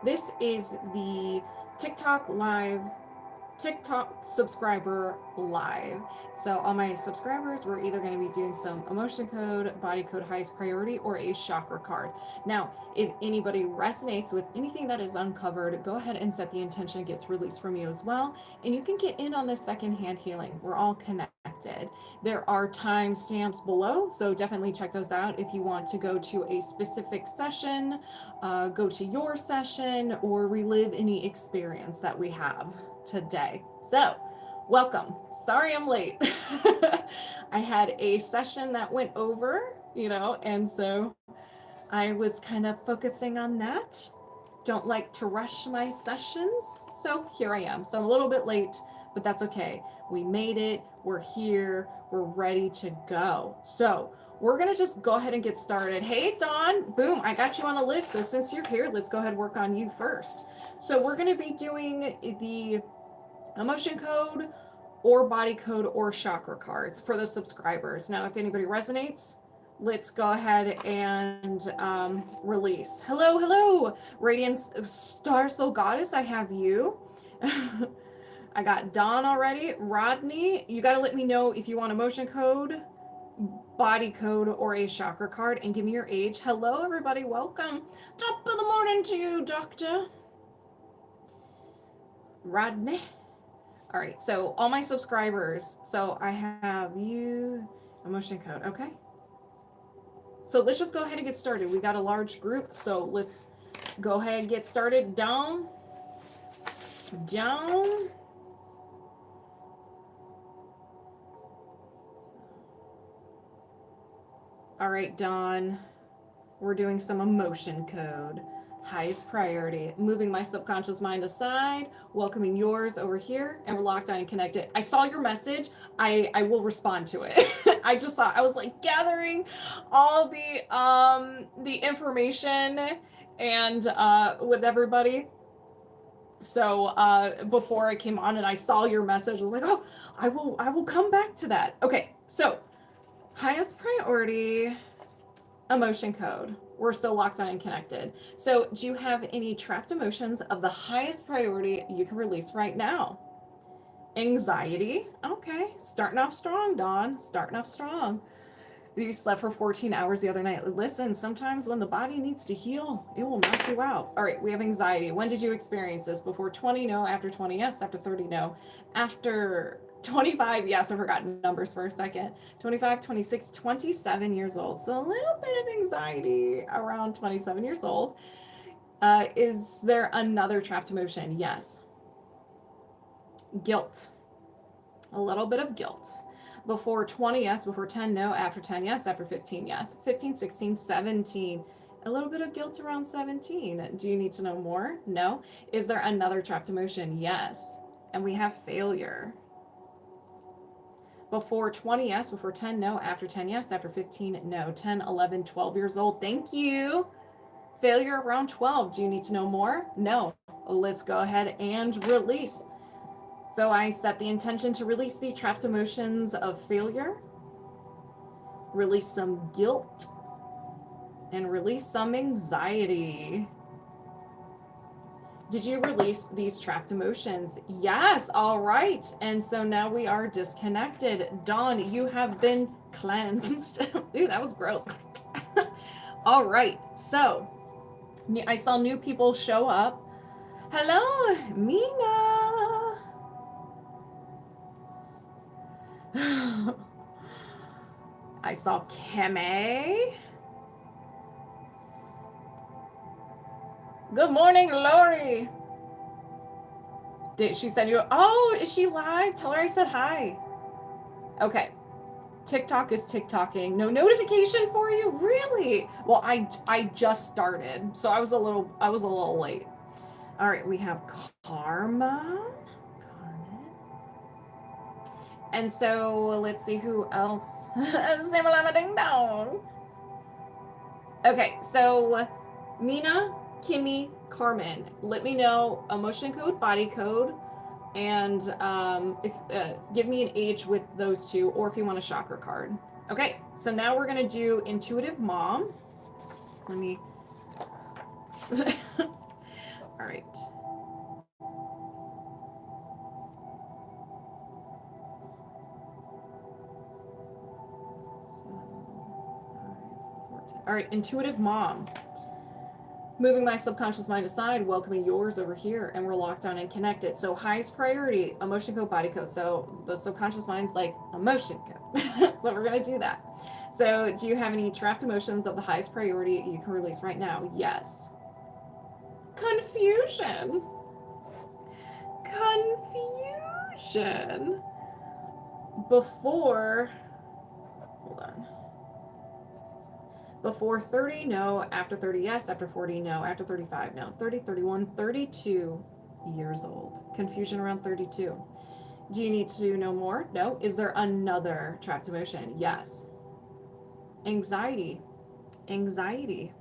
This is the TikTok subscriber live. So all my subscribers, we're either going to be doing some emotion code, body code, highest priority, or a chakra card. Now, if anybody resonates with anything that is uncovered, go ahead and set the intention it gets released from you as well. And you can get in on this secondhand healing. We're all connected. There are timestamps below, so definitely check those out if you want to go to a specific session, go to your session, or relive any experience that we have today. So, welcome. Sorry I'm late. I had a session that went over, and so I was kind of focusing on that. Don't like to rush my sessions. So here I am. So I'm a little bit late, but that's okay. We made it. We're here. We're ready to go. So we're going to just go ahead and get started. Hey, Dawn. Boom. I got you on the list. So since you're here, let's go ahead and work on you first. So we're going to be doing the emotion code or body code or chakra cards for the subscribers. Now, if anybody resonates, let's go ahead and release. Hello, Radiance Star Soul Goddess, I have you. I got Dawn already. Rodney, you got to let me know if you want emotion code, body code, or a chakra card, and give me your age. Hello, everybody. Welcome. Top of the morning to you, Doctor. Rodney. All right, so all my subscribers. So I have you, emotion code. Okay. So let's just go ahead and get started. We got a large group, so let's go ahead and get started. Down. All right, Dawn. We're doing some emotion code. Highest priority. Moving my subconscious mind aside, welcoming yours over here, and we're locked on and connected. I saw your message. I will respond to it. I was like gathering all the information and with everybody. So before I came on and I saw your message, I was like, oh, I will come back to that. Okay, so highest priority emotion code. We're still locked on and connected. So do you have any trapped emotions of the highest priority you can release right now? Anxiety. Okay, starting off strong, Dawn. Starting off strong. You slept for 14 hours the other night. Listen, sometimes when the body needs to heal, it will knock you out. All right, we have anxiety. When did you experience this? Before 20, no. After 20, yes. After 30, no. After 25, yes, I forgot numbers for a second. 25, 26, 27 years old. So a little bit of anxiety around 27 years old. Is there another trapped emotion? Yes. Guilt. A little bit of guilt. Before 20, yes. Before 10, no. After 10, yes. After 15, yes. 15, 16, 17. A little bit of guilt around 17. Do you need to know more? No. Is there another trapped emotion? Yes. And we have failure. Before 20, yes. Before 10, no. After 10, yes. After 15, no. 10, 11, 12 years old. Thank you. Failure around 12. Do you need to know more? No. Let's go ahead and release. So I set the intention to release the trapped emotions of failure, release some guilt, and release some anxiety. Did you release these trapped emotions? Yes. All right. And so now we are disconnected. Dawn, you have been cleansed. Ooh, that was gross. All right. So I saw new people show up. Hello, Minna. I saw Kimmi. Good morning, Lori. Did she send you? Oh, is she live? Tell her I said hi. Okay. TikTok is TikToking. No notification for you? Really? Well, I just started, so I was a little late. All right, we have Carmen. And so let's see who else. Ding dong. Okay, so Minna, Kimmi, Carmen. Let me know emotion code, body code, and if give me an age with those two, or if you want a chakra card. Okay, so now we're gonna do Intuitive Mom. Let me. All right. All right, intuitive mom. Moving my subconscious mind aside, welcoming yours over here, and we're locked on and connected. So highest priority, emotion code, body code. So the subconscious mind's like emotion code. So we're gonna do that. So do you have any trapped emotions of the highest priority you can release right now? Yes. Confusion. Confusion. Before, hold on. Before 30, no. After 30, yes. After 40, no. After 35, no. 30, 31, 32 years old. Confusion around 32. Do you need to know more? No. Is there another trapped emotion? Yes. Anxiety. Anxiety.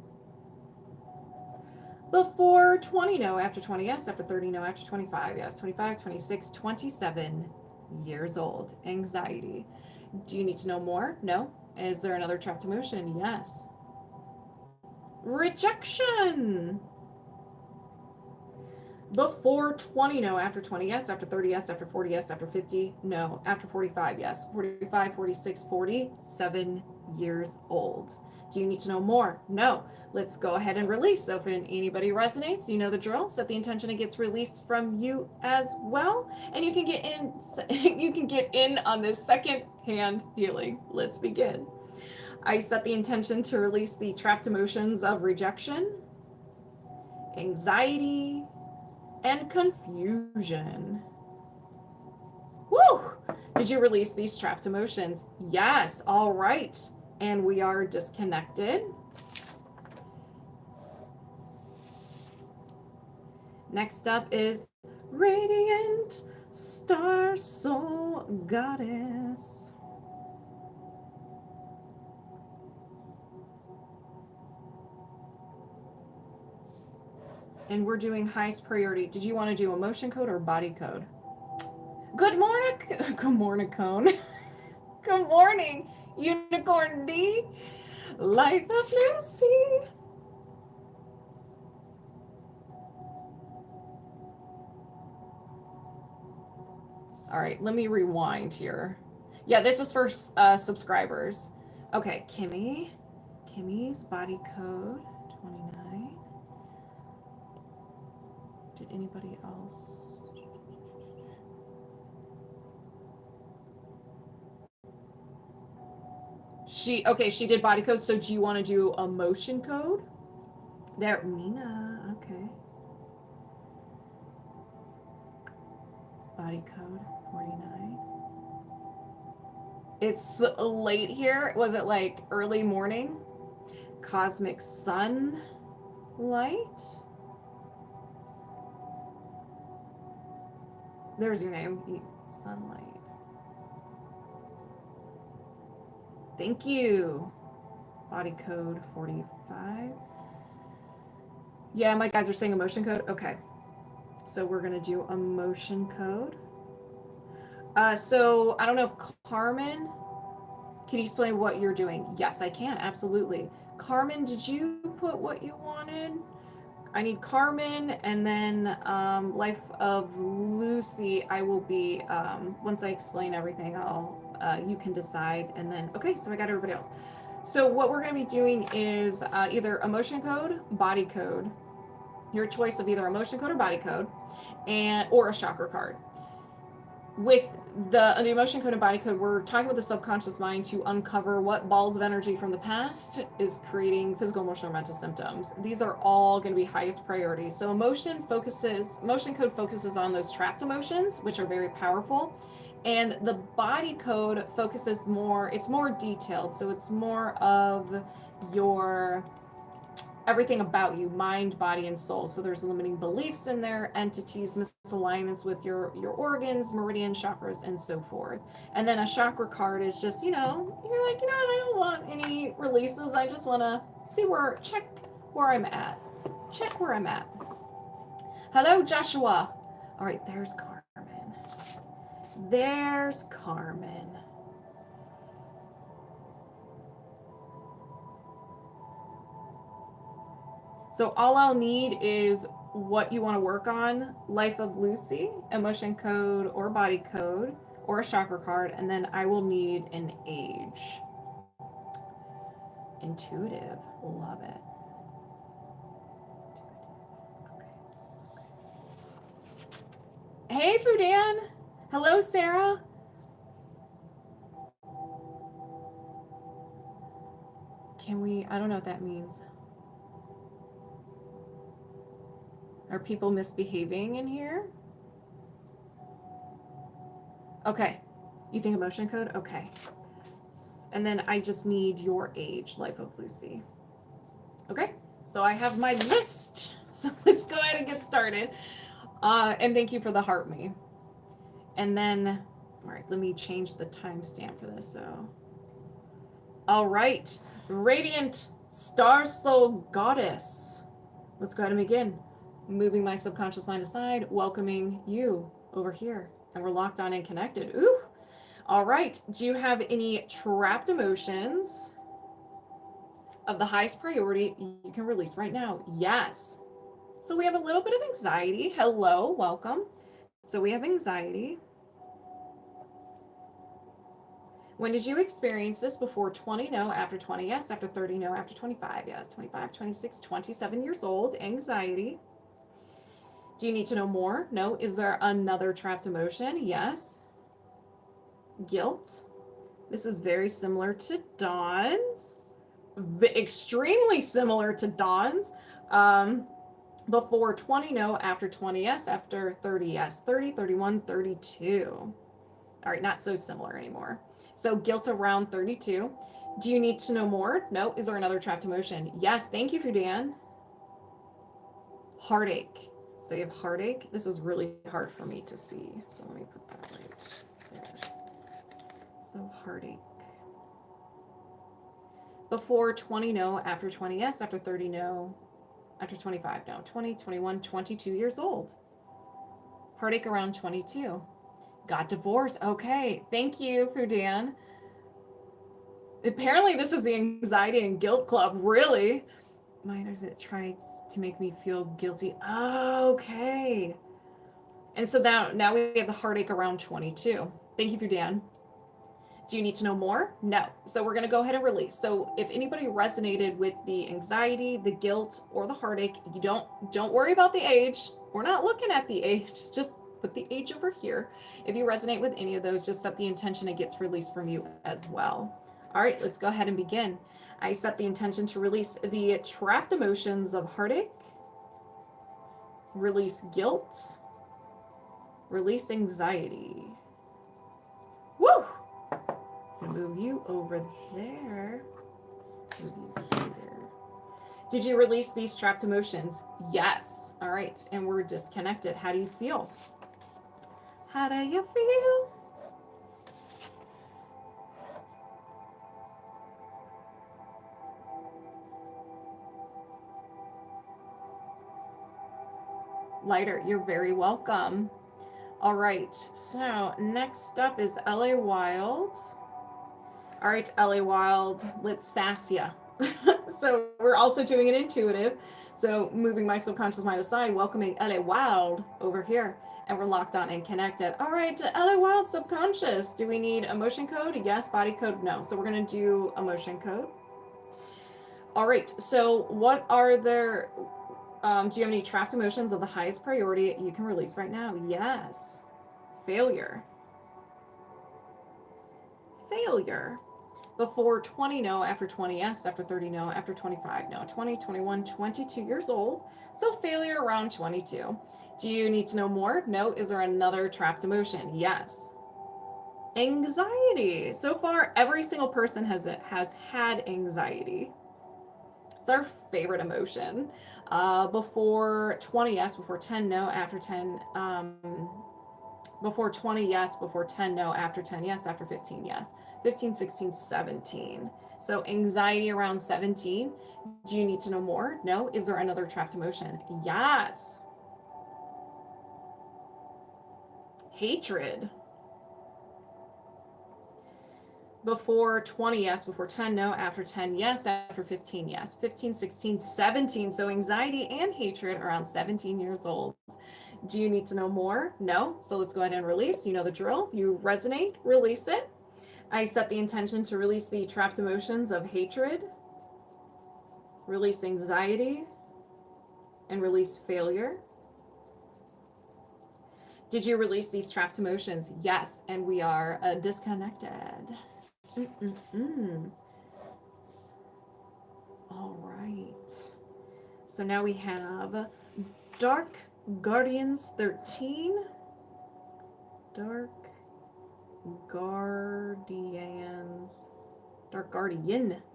Before 20, no. After 20, yes. After 30, no. After 25, yes. 25, 26, 27 years old. Anxiety. Do you need to know more? No. Is there another trapped emotion? Yes. Rejection. Before 20, no. After 20, yes. After 30, yes. After 40, yes. After 50, no. After 45, yes. 45, 46, 47 years old. Do you need to know more? No. Let's go ahead and release. So if anybody resonates, you know the drill. Set the intention, it gets released from you as well. And you can get in you can get in on this second hand healing. Let's begin. I set the intention to release the trapped emotions of rejection, anxiety, and confusion. Woo! Did you release these trapped emotions? Yes. All right. And we are disconnected. Next up is Radiant Star Soul Goddess. And we're doing highest priority. Did you want to do emotion code or body code? Good morning. Good morning, Cone. Good morning, Unicorn D. Life of Lucy. All right, let me rewind here. Yeah, this is for subscribers. Okay, Kimmi. Kimmi's body code 29. Did anybody else? She did body code. So do you want to do emotion code? There, Minna. Okay. Body code 49. It's late here. Was it like early morning? Cosmic sun light. There's your name. Sunlight. Thank you. Body code 45. Yeah, my guys are saying emotion code. Okay. So we're going to do emotion code. So I don't know if Carmen, can you explain what you're doing? Yes, I can. Absolutely. Carmen, did you put what you wanted? I need Carmen, and then Life of Lucy. I will be, once I explain everything, you can decide. And then, okay, so I got everybody else. So what we're going to be doing is either emotion code, body code, your choice of either emotion code or body code, or a chakra card. With the emotion code and body code, we're talking about the subconscious mind to uncover what balls of energy from the past is creating physical, emotional, or mental symptoms. These are all going to be highest priority. So emotion code focuses on those trapped emotions, which are very powerful. And the body code focuses more, it's more detailed. So it's more of your everything about you, mind, body, and soul. So there's limiting beliefs in there, entities, misalignments with your organs, meridian chakras, and so forth. And then a chakra card is just, you're like, I don't want any releases. I just want to check where I'm at. Check where I'm at. Hello, Joshua. All right, there's Carmen. There's Carmen. So all I'll need is what you want to work on, life of Lucy, emotion code or body code, or a chakra card, and then I will need an age. Intuitive, love it. Okay. Hey, Fudan. Hello, Sarah. Can we, I don't know what that means. Are people misbehaving in here? Okay. You think emotion code? Okay. And then I just need your age, life of Lucy. Okay. So I have my list. So let's go ahead and get started. And thank you for the heart me. And then, all right, let me change the timestamp for this. So, all right. Radiant Star Soul Goddess. Let's go ahead and begin. Moving my subconscious mind aside, welcoming you over here. And we're locked on and connected. Ooh. All right. Do you have any trapped emotions of the highest priority you can release right now? Yes. So we have a little bit of anxiety. Hello, welcome. So we have anxiety. When did you experience this? Before 20? No. After 20? Yes. After 30? No. After 25? Yes. 25, 26, 27 years old. Anxiety. Do you need to know more? No. Is there another trapped emotion? Yes. Guilt. This is very similar to Dawn's. Extremely similar to Dawn's. Before 20? No. After 20? Yes. After 30? Yes. 30, 31, 32. All right, not so similar anymore. So guilt around 32. Do you need to know more? No. Is there another trapped emotion? Yes. Thank you, Fudan. Heartache. So you have heartache. This is really hard for me to see. So let me put that right there. So heartache. Before 20? No. After 20? Yes. After 30? No. After 25? No. 20, 21, 22 years old. Heartache around 22. Got divorced. Okay. Thank you, Fudan. Apparently this is the anxiety and guilt club. Really? Why does it try to make me feel guilty? Okay. And so now we have the heartache around 22. Thank you, Fudan. Do you need to know more? No. So we're going to go ahead and release. So if anybody resonated with the anxiety, the guilt, or the heartache, you don't worry about the age. We're not looking at the age. Just put the age over here. If you resonate with any of those, just set the intention it gets released from you as well. All right, let's go ahead and begin. I set the intention to release the trapped emotions of heartache, release guilt, release anxiety. Woo! I'm gonna move you over there. Move you here. Did you release these trapped emotions? Yes. All right, and we're disconnected. How do you feel? How do you feel? Lighter, you're very welcome. All right, so next up is LA Wilde. All right, LA Wilde, let's sass ya. So we're also doing an intuitive. So moving my subconscious mind aside, welcoming LA Wilde over here. And we're locked on and connected. All right, LA Wilde subconscious. Do we need emotion code? Yes. Body code? No. So we're going to do emotion code. All right, so what are there? Do you have any trapped emotions of the highest priority you can release right now? Yes. Failure. Failure. Before 20? No. After 20? Yes. After 30? No. After 25? No. 20, 21, 22 years old. So failure around 22. Do you need to know more? No. Is there another trapped emotion? Yes. Anxiety. So far, every single person has had anxiety. It's our favorite emotion. Before 20? Yes. Before 10? No. After 10? Before 20? Yes. Before 10? No. After 10? Yes. After 15? Yes. 15, 16, 17. So anxiety around 17. Do you need to know more? No. Is there another trapped emotion? Yes. Hatred. Before 20, yes. Before 10, no. After 10, yes. After 15, yes. 15, 16, 17. So anxiety and hatred around 17 years old. Do you need to know more? No. So let's go ahead and release. You know the drill. You resonate, release it. I set the intention to release the trapped emotions of hatred, release anxiety, and release failure. Did you release these trapped emotions? Yes. And we are disconnected. All right. So now we have Dark Guardians 13. Dark Guardian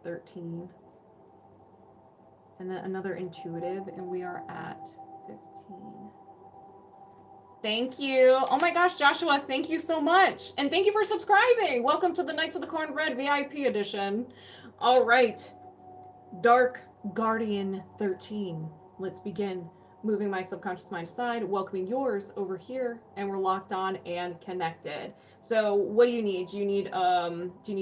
13. And then another intuitive, and we are at 15. Thank you. Oh my gosh, Joshua, thank you so much. And thank you for subscribing. Welcome to the Knights of the Cornbread VIP edition. All right. Dark Guardian 13. Let's begin. Moving my subconscious mind aside, welcoming yours over here, and we're locked on and connected. So what do you need? Do you need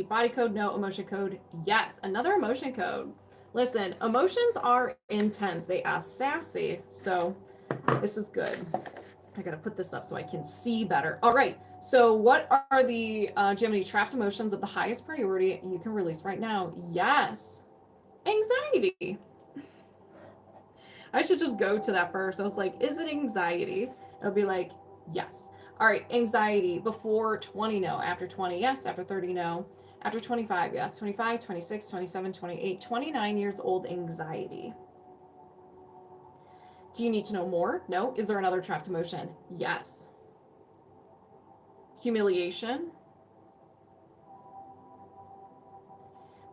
body code? No. Emotion code? Yes. Another emotion code. Listen, emotions are intense. They are sassy. So this is good. I gotta put this up so I can see better. All right. So what are the, do you have any trapped emotions of the highest priority you can release right now? Yes. Anxiety. I should just go to that first. I was like, is it anxiety? It'll be like, yes. All right, anxiety. Before 20, no. After 20, yes. After 30, no. After 25, yes. 25, 26, 27, 28, 29 years old, anxiety. Do you need to know more? No. Is there another trapped emotion? Yes. Humiliation.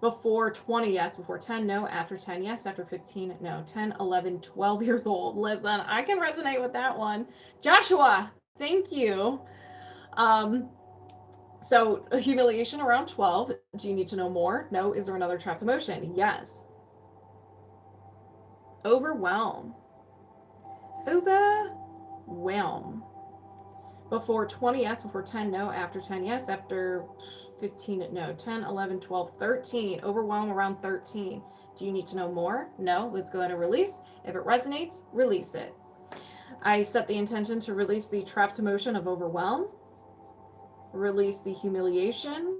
Before 20, yes. Before 10, no. After 10, yes. After 15, no. 10, 11, 12 years old. Listen, I can resonate with that one. Joshua, thank you. So humiliation around 12. Do you need to know more? No. Is there another trapped emotion? Yes. Overwhelm. Overwhelm. Before 20, yes. Before 10, no. After 10, yes. After 15, no. 10, 11, 12, 13. Overwhelm around 13. Do you need to know more? No. Let's go ahead and release. If it resonates, release it. I set the intention to release the trapped emotion of overwhelm, release the humiliation,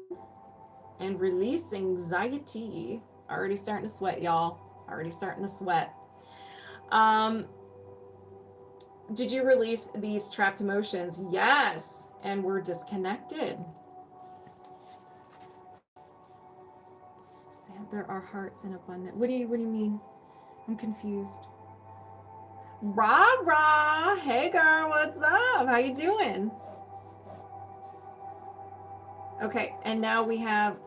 and release anxiety. Already starting to sweat, y'all. Already starting to sweat. Did you release these trapped emotions? Yes. And we're disconnected. Sam, there are hearts in abundance. What do you mean? I'm confused. RaRa. Hey girl, what's up? How you doing? Okay, and now we have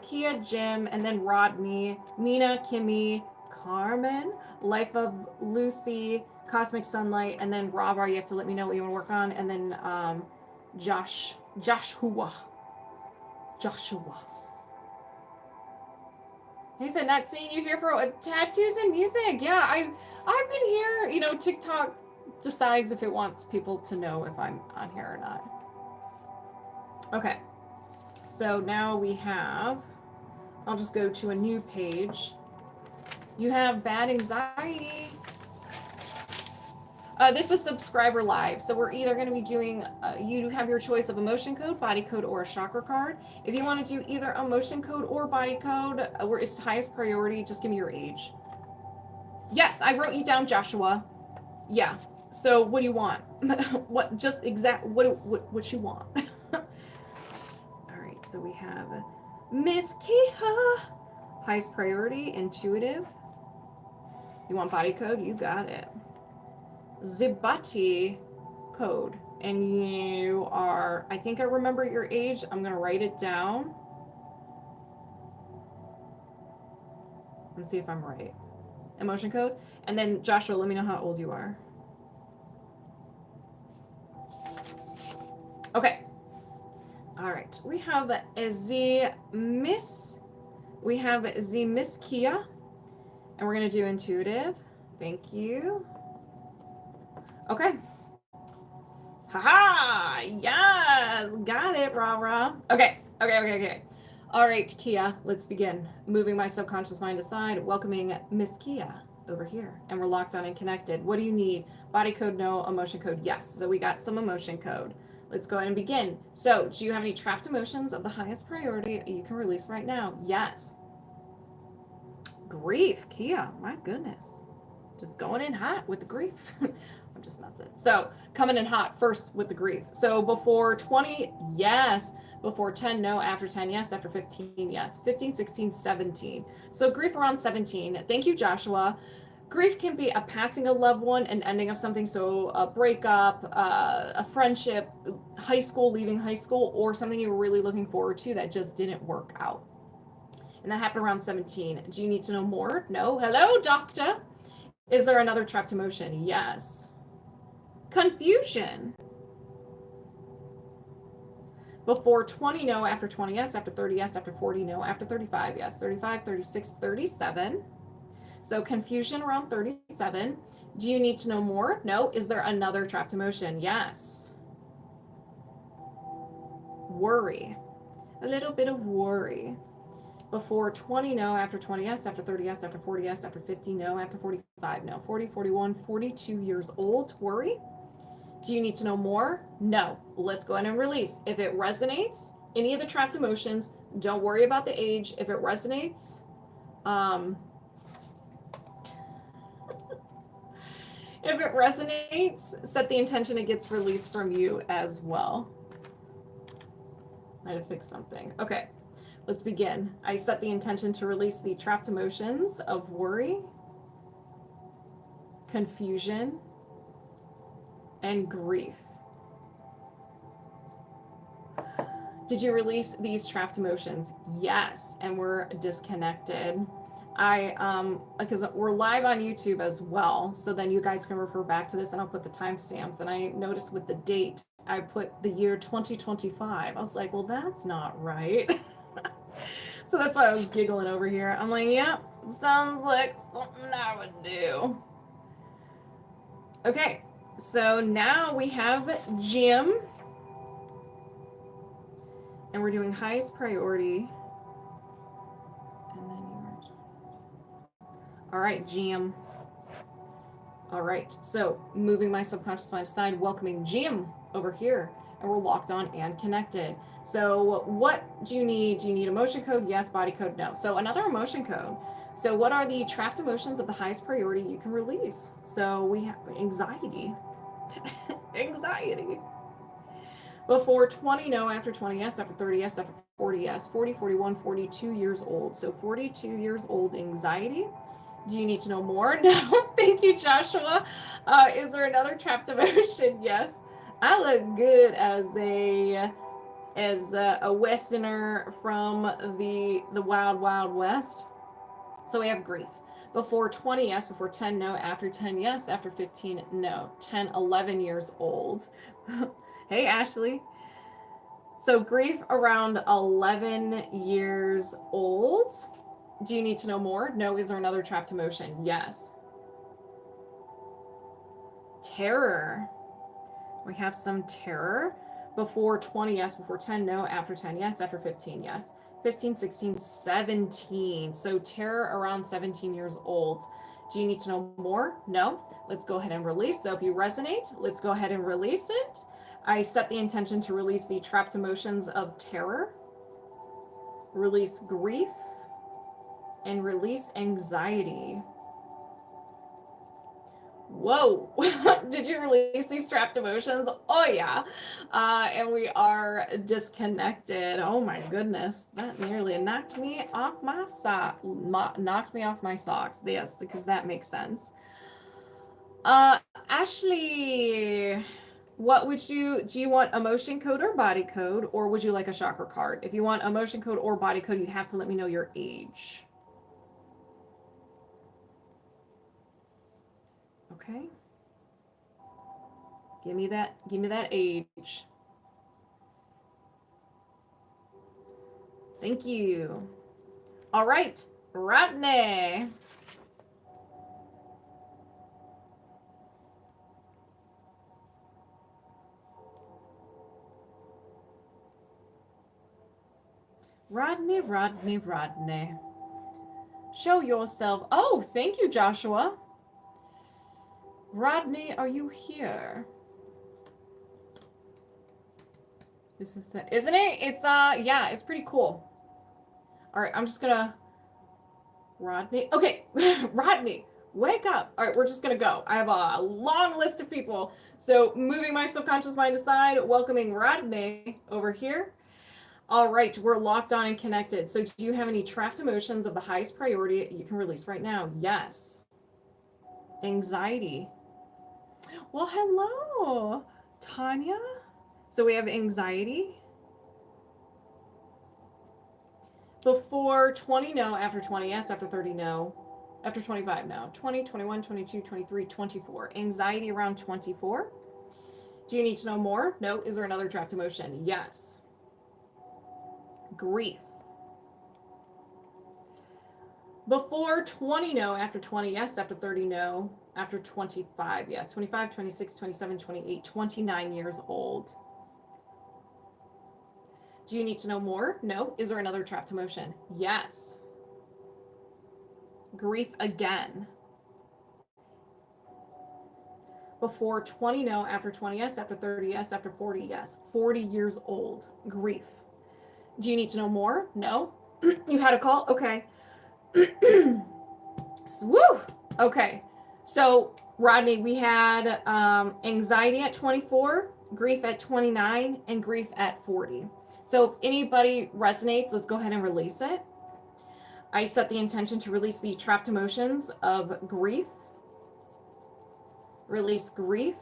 Kia, Jim, and then Rodney, Minna, Kimmi, Carmen, Life of Lucy, Cosmic Sunlight, and then RaRa. You have to let me know what you want to work on, and then Joshua. He said, not seeing you here for tattoos and music. Yeah, I've been here. You know, TikTok decides if it wants people to know if I'm on here or not. Okay. So now we have, I'll just go to a new page. You have bad anxiety. This is subscriber live. So we're either going to be doing, you have your choice of emotion code, body code, or a chakra card. If you want to do either emotion code or body code, where it's highest priority, just give me your age. Yes, I wrote you down, Joshua. Yeah. So what do you want? What you want? All right. So we have Miss Kiha, highest priority, intuitive. You want body code? You got it. Zibati code. And you are, I think I remember your age. I'm going to write it down and see if I'm right. Emotion code. And then Joshua, let me know how old you are. Okay. All right. We have Miss Kia, and we're going to do intuitive. Thank you. Okay. Haha! Yes! Got it, RaRa. Okay. All right, Kia, let's begin. Moving my subconscious mind aside, welcoming Miss Kia over here. And we're locked on and connected. What do you need? Body code, no. Emotion code, yes. So we got some emotion code. Let's go ahead and begin. So, do you have any trapped emotions of the highest priority you can release right now? Yes. Grief, Kia, my goodness. Just going in hot with the grief. I'm just messing. So, coming in hot first with the grief. So, before 20, yes. Before 10, no. After 10, yes. After 15, yes. 15, 16, 17. So, grief around 17. Thank you, Joshua. Grief can be a passing a loved one, an ending of something, so a breakup, a friendship, high school, leaving high school, or something you were really looking forward to that just didn't work out. And that happened around 17. Do you need to know more? No. Hello, doctor. Is there another trapped emotion? Yes. Confusion. Before 20, no. After 20, yes. After 30, yes. After 40, no. After 35, yes. 35, 36, 37. So confusion around 37. Do you need to know more? No. Is there another trapped emotion? Yes. Worry. A little bit of worry. Before 20, no. After 20, yes. After 30, yes. After 40, yes. After 50, no. After 45, no. 40, 41, 42 years old. Worry. Do you need to know more? No. Let's go ahead and release. If it resonates, any of the trapped emotions, don't worry about the age. If it resonates, set the intention it gets released from you as well. I had to fix something. Okay, let's begin. I set the intention to release the trapped emotions of worry, confusion, and grief. Did you release these trapped emotions? Yes, and we're disconnected. Because we're live on YouTube as well, so then you guys can refer back to this, and I'll put the timestamps. And I noticed with the date, I put the year 2025. I was like, well, that's not right. So that's why I was giggling over here. I'm like, yep, sounds like something I would do. Okay, so now we have Jim. And we're doing highest priority. And then yours. All right, Jim. All right, so moving my subconscious mind aside, welcoming Jim over here. And we're locked on and connected. So what do you need? Do you need emotion code? Yes. Body code? No. So another emotion code. So what are the trapped emotions of the highest priority you can release? So we have anxiety. Anxiety. Before 20, no. After 20, yes. After 30, yes. After 40, yes. 40, 41, 42 years old. So 42 years old, anxiety. Do you need to know more? No. Thank you, Joshua. Is there another trapped emotion? Yes. I look good as a Westerner from the Wild Wild West. So we have grief. Before 20, yes. Before 10, no. After 10, yes. After 15, no. 10, 11 years old. Hey, Ashley. So grief around 11 years old. Do you need to know more? No. Is there another trapped emotion? Yes. Terror. We have some terror. Before 20, yes. Before 10, no. After 10, yes. After 15, yes. 15, 16, 17. So terror around 17 years old. Do you need to know more? No. Let's go ahead and release. So if you resonate, let's go ahead and release it. I set the intention to release the trapped emotions of terror, release grief, and release anxiety. Whoa. Did you release these trapped emotions? Oh yeah. And we are disconnected. Oh my goodness, that nearly knocked me off my socks. Yes, because that makes sense. Ashley, what would do you want emotion code or body code, or would you like a chakra card? If you want emotion code or body code, you have to let me know your age. Okay. Give me that age. Thank you. All right, Rodney. Rodney, Rodney, Rodney. Show yourself. Oh, thank you, Joshua. Rodney, are you here? This is it, isn't it? It's yeah, it's pretty cool. All right, I'm just gonna Rodney. Okay, Rodney, wake up. All right, we're just gonna go. I have a long list of people. So moving my subconscious mind aside, welcoming Rodney over here. All right, we're locked on and connected. So do you have any trapped emotions of the highest priority you can release right now? Yes. Anxiety. Well, hello, Tanya. So we have anxiety. Before 20, no. After 20, yes. After 30, no. After 25, no. 20, 21, 22, 23, 24. Anxiety around 24. Do you need to know more? No. Is there another trapped emotion? Yes. Grief. Before 20, no. After 20, yes. After 30, no. After 25, yes. 25, 26, 27, 28, 29 years old. Do you need to know more? No. Is there another trapped emotion? Yes. Grief again. Before 20, no. After 20, yes. After 30, yes. After 40, yes. 40 years old. Grief. Do you need to know more? No. You had a call? Okay. Woo! Okay. So, Rodney, we had anxiety at 24, grief at 29, and grief at 40. So, if anybody resonates, let's go ahead and release it. I set the intention to release the trapped emotions of grief. Release grief.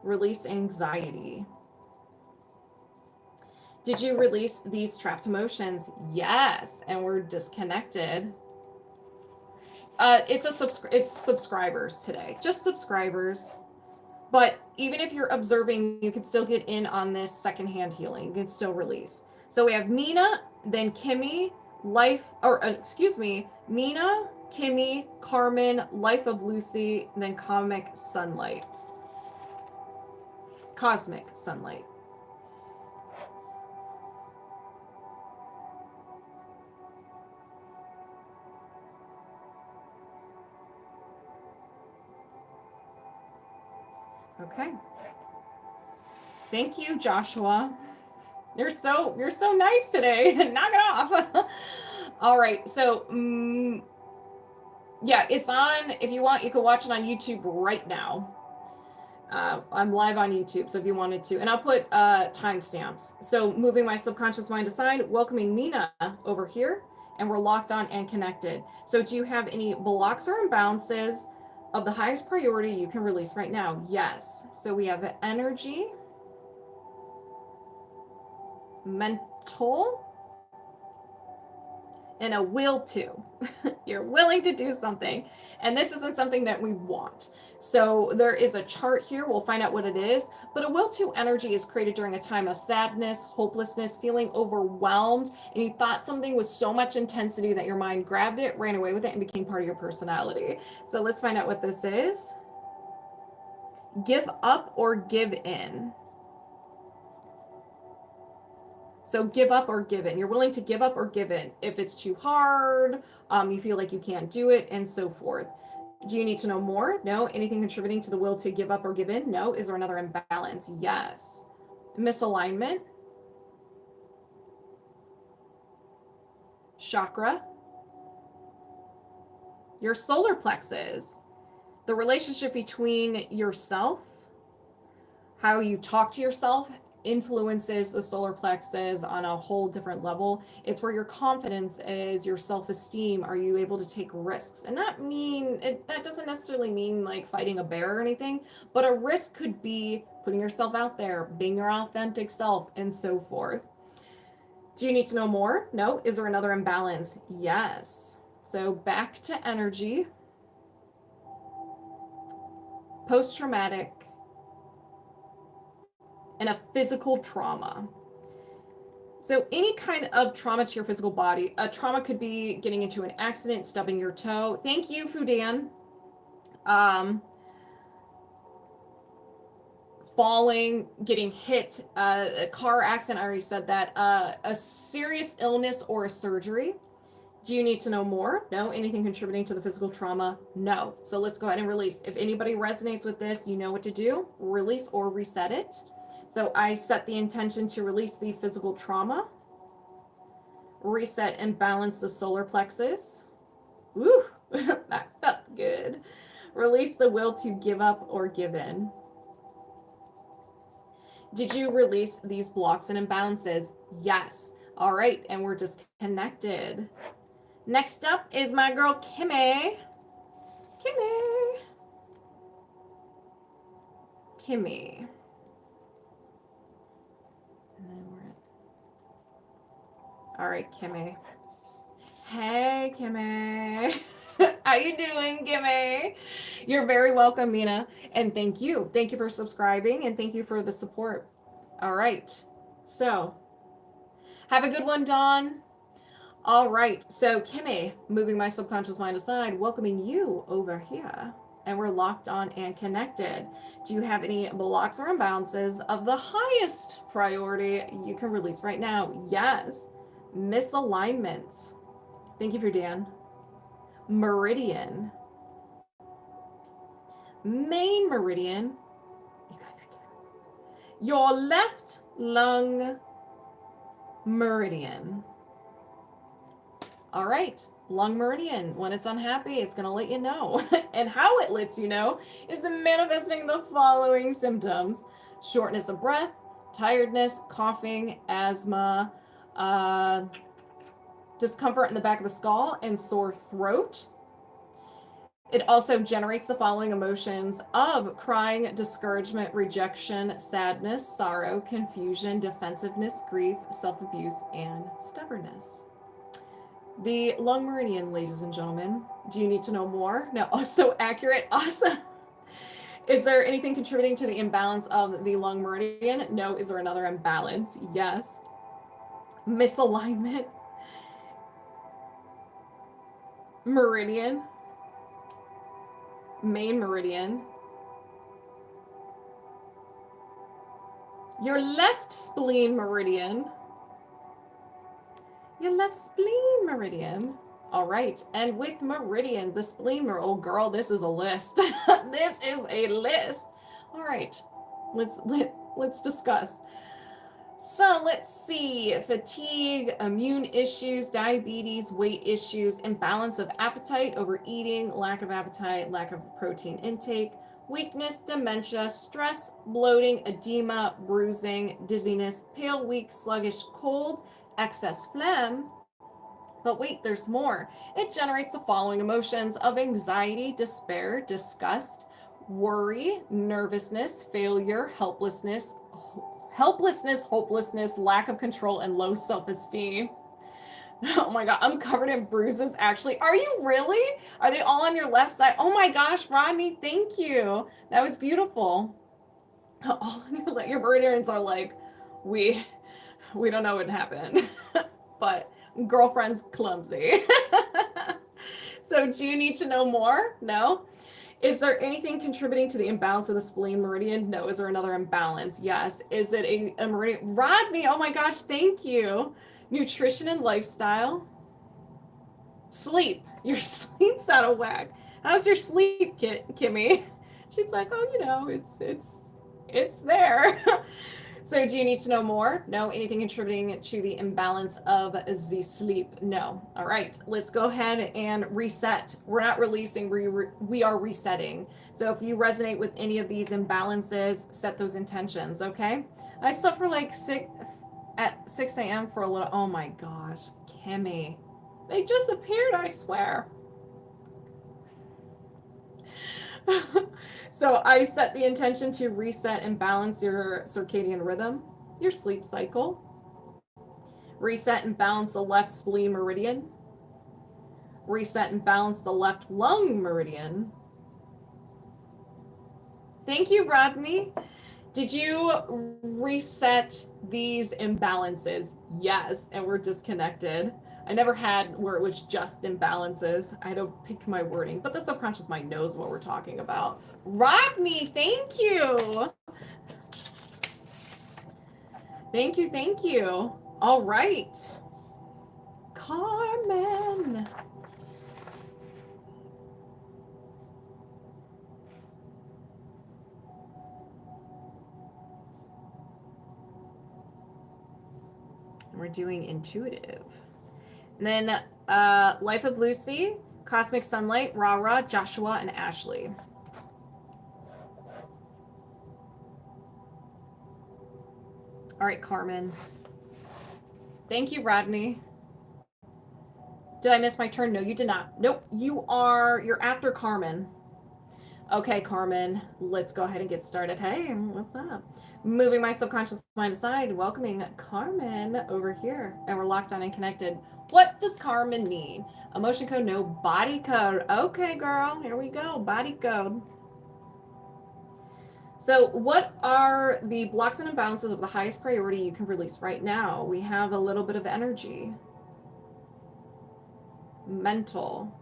Release anxiety. Did you release these trapped emotions? Yes. And we're disconnected. It's subscribers today. Just subscribers. But even if you're observing, you can still get in on this secondhand healing. You can still release. So we have Minna, then Kimmi, Minna, Kimmi, Carmen, Life of Lucy, and then Cosmic Sunlight. Okay. Thank you, Joshua. You're so nice today. Knock it off. All right. So, yeah, it's on. If you want, you can watch it on YouTube right now. I'm live on YouTube, so if you wanted to, and I'll put timestamps. So, moving my subconscious mind aside, welcoming Minna over here, and we're locked on and connected. So, do you have any blocks or imbalances of the highest priority you can release right now? Yes. So we have energy, mental, and a will to. You're willing to do something. And this isn't something that we want. So there is a chart here. We'll find out what it is. But a will to energy is created during a time of sadness, hopelessness, feeling overwhelmed. And you thought something was so much intensity that your mind grabbed it, ran away with it, and became part of your personality. So let's find out what this is. Give up or give in. So give up or give in. You're willing to give up or give in. If it's too hard, you feel like you can't do it, and so forth. Do you need to know more? No. Anything contributing to the will to give up or give in? No. Is there another imbalance? Yes. Misalignment. Chakra. Your solar plexus. The relationship between yourself, how you talk to yourself, influences the solar plexus on a whole different level. It's where your confidence is, your self-esteem. Are you able to take risks? And that doesn't necessarily mean like fighting a bear or anything, but a risk could be putting yourself out there, being your authentic self, and so forth. Do you need to know more? No. Is there another imbalance? Yes. So back to energy. Post-traumatic, and a physical trauma. So any kind of trauma to your physical body. A trauma could be getting into an accident, stubbing your toe. Thank you, Fudan. falling, getting hit, a car accident, I already said that, a serious illness or a surgery. Do you need to know more? No. Anything contributing to the physical trauma? No. So let's go ahead and release. If anybody resonates with this, you know what to do. Release or reset it. So I set the intention to release the physical trauma, reset and balance the solar plexus. Woo, that felt good. Release the will to give up or give in. Did you release these blocks and imbalances? Yes. All right, and we're disconnected. Next up is my girl Kimmi. Kimmi. And then we're at... All right, Kimmi. Hey, Kimmi. How you doing, Kimmi? You're very welcome, Minna. And thank you. Thank you for subscribing and thank you for the support. All right. So, have a good one, Dawn. All right. So, Kimmi, moving my subconscious mind aside, welcoming you over here. And we're locked on and connected. Do you have any blocks or imbalances of the highest priority you can release right now? Yes. Misalignments. Thank you for Dan. Meridian. Main meridian. You got your left lung meridian. All right, lung meridian. When it's unhappy, it's going to let you know. And how it lets you know is manifesting the following symptoms: shortness of breath, tiredness, coughing, asthma, discomfort in the back of the skull, and sore throat. It also generates the following emotions of crying, discouragement, rejection, sadness, sorrow, confusion, defensiveness, grief, self-abuse, and stubbornness. The lung meridian, ladies and gentlemen. Do you need to know more? No. Oh, so accurate. Awesome. Is there anything contributing to the imbalance of the lung meridian? No. Is there another imbalance? Yes. Misalignment. Meridian. Main meridian. Your left spleen meridian. Your left spleen meridian. All right. And with meridian, the spleen meridian, oh girl, this is a list. This is a list. All right. Let's discuss. So let's see: fatigue, immune issues, diabetes, weight issues, imbalance of appetite, overeating, lack of appetite, lack of protein intake, weakness, dementia, stress, bloating, edema, bruising, dizziness, pale, weak, sluggish, cold, excess phlegm. But wait, there's more. It generates the following emotions of anxiety, despair, disgust, worry, nervousness, failure, helplessness, hopelessness, lack of control, and low self-esteem. Oh my God, I'm covered in bruises, actually. Are you really? Are they all on your left side? Oh my gosh, Rodney, thank you. That was beautiful. All on your meridians are like, we don't know what happened, but girlfriend's clumsy. So do you need to know more? No. Is there anything contributing to the imbalance of the spleen meridian? No. Is there another imbalance? Yes. Is it a meridian? Rodney, oh my gosh, thank you. Nutrition and lifestyle. Sleep. Your sleep's out of whack. How's your sleep, Kimmi? She's like, oh, you know, it's there. So do you need to know more? No. Anything contributing to the imbalance of the sleep? No. All right, let's go ahead and reset. We're not releasing, we are resetting. So if you resonate with any of these imbalances, set those intentions, okay? I slept for like 6 a.m. for a little, oh my gosh, Kimmi. They just appeared, I swear. So I set the intention to reset and balance your circadian rhythm, your sleep cycle. Reset and balance the left spleen meridian. Reset and balance the left lung meridian. Thank you, Rodney. Did you reset these imbalances? Yes, and we're disconnected. I never had where it was just imbalances. I had to pick my wording, but the subconscious mind knows what we're talking about. Rodney, thank you. Thank you, thank you. All right. Carmen. We're doing intuitive. And then Life of Lucy, Cosmic Sunlight, RaRa, Joshua, and Ashley. All right, Carmen. Thank you, Rodney. Did I miss my turn? No, you did not. Nope, you're after Carmen. Okay, Carmen, let's go ahead and get started. Hey, what's up? Moving my subconscious mind aside, welcoming Carmen over here. And we're locked on and connected. What does Carmen need? Emotion code, no body code. Okay, girl, here we go. Body code. So, what are the blocks and imbalances of the highest priority you can release right now? We have a little bit of energy, mental,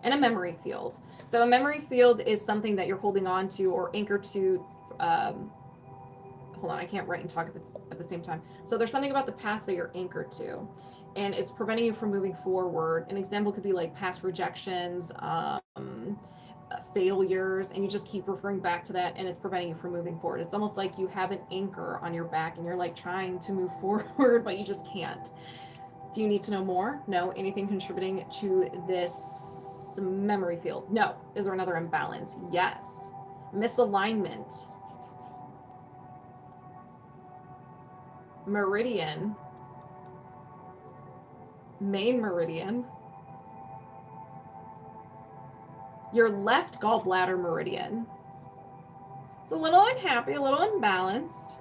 and a memory field. So a memory field is something that you're holding on to or anchored to. Hold on, I can't write and talk at the same time. So there's something about the past that you're anchored to, and it's preventing you from moving forward. An example could be like past rejections, failures, and you just keep referring back to that, and it's preventing you from moving forward. It's almost like you have an anchor on your back, and you're like trying to move forward, but you just can't. Do you need to know more? No. Anything contributing to this memory field? No. Is there another imbalance? Yes. Misalignment. Meridian. Main meridian. Your left gallbladder meridian. It's a little unhappy, a little imbalanced.